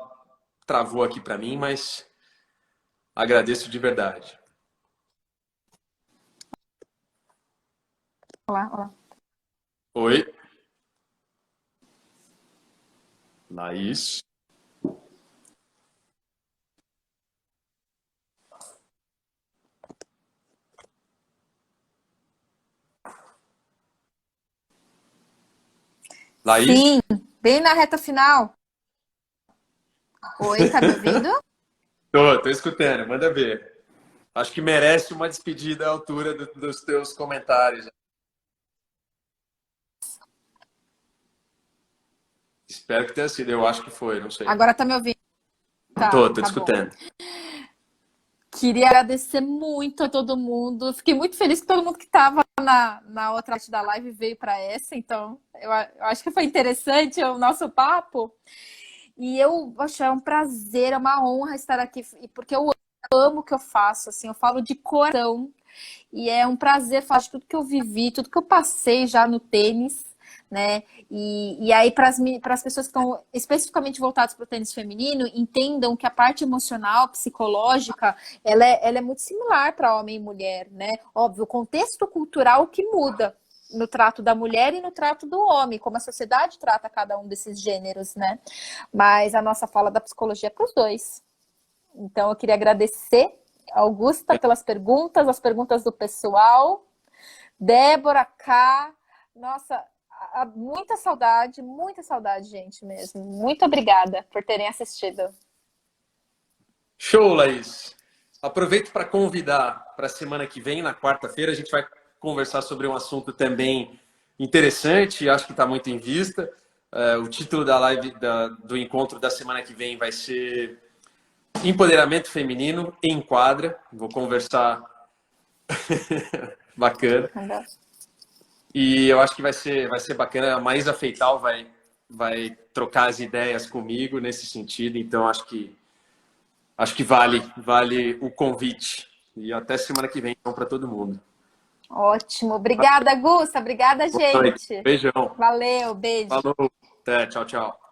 travou aqui para mim, mas agradeço de verdade. Olá. Oi. Laís. Laís? Sim, bem na reta final. Oi, tá me ouvindo? Tô escutando, manda ver. Acho que merece uma despedida à altura dos teus comentários. Espero que tenha sido, eu acho que foi, não sei. Agora tá me ouvindo? Tô Tá escutando. Bom. Queria agradecer muito a todo mundo. Fiquei muito feliz que todo mundo que estava na outra parte da live veio para essa. Então, eu acho que foi interessante o nosso papo. E eu, poxa, é um prazer, é uma honra estar aqui, porque eu amo o que eu faço, assim, eu falo de coração. E é um prazer falar de tudo que eu vivi, tudo que eu passei já no tênis, né? E aí, para as pessoas que estão especificamente voltadas para o tênis feminino, entendam que a parte emocional, psicológica, ela é muito similar para homem e mulher, né? Óbvio, o contexto cultural que muda no trato da mulher e no trato do homem, como a sociedade trata cada um desses gêneros, né? Mas a nossa fala da psicologia é para os dois. Então, eu queria agradecer, Augusta, pelas perguntas, as perguntas do pessoal. Débora, K. Nossa, muita saudade, gente, mesmo. Muito obrigada por terem assistido. Show, Laís. Aproveito para convidar para a semana que vem, na quarta-feira, a gente vai conversar sobre um assunto também interessante, acho que está muito em vista. O título da live do encontro da semana que vem vai ser Empoderamento Feminino em Quadra. Vou conversar bacana. E eu acho que vai ser bacana. A Maísa Feital vai trocar as ideias comigo nesse sentido. Então, acho que vale o convite. E até semana que vem, então, para todo mundo. Ótimo. Obrigada, Augusta. Obrigada, Boa noite. gente. Beijão. Valeu, beijo. Falou. Até. Tchau, tchau.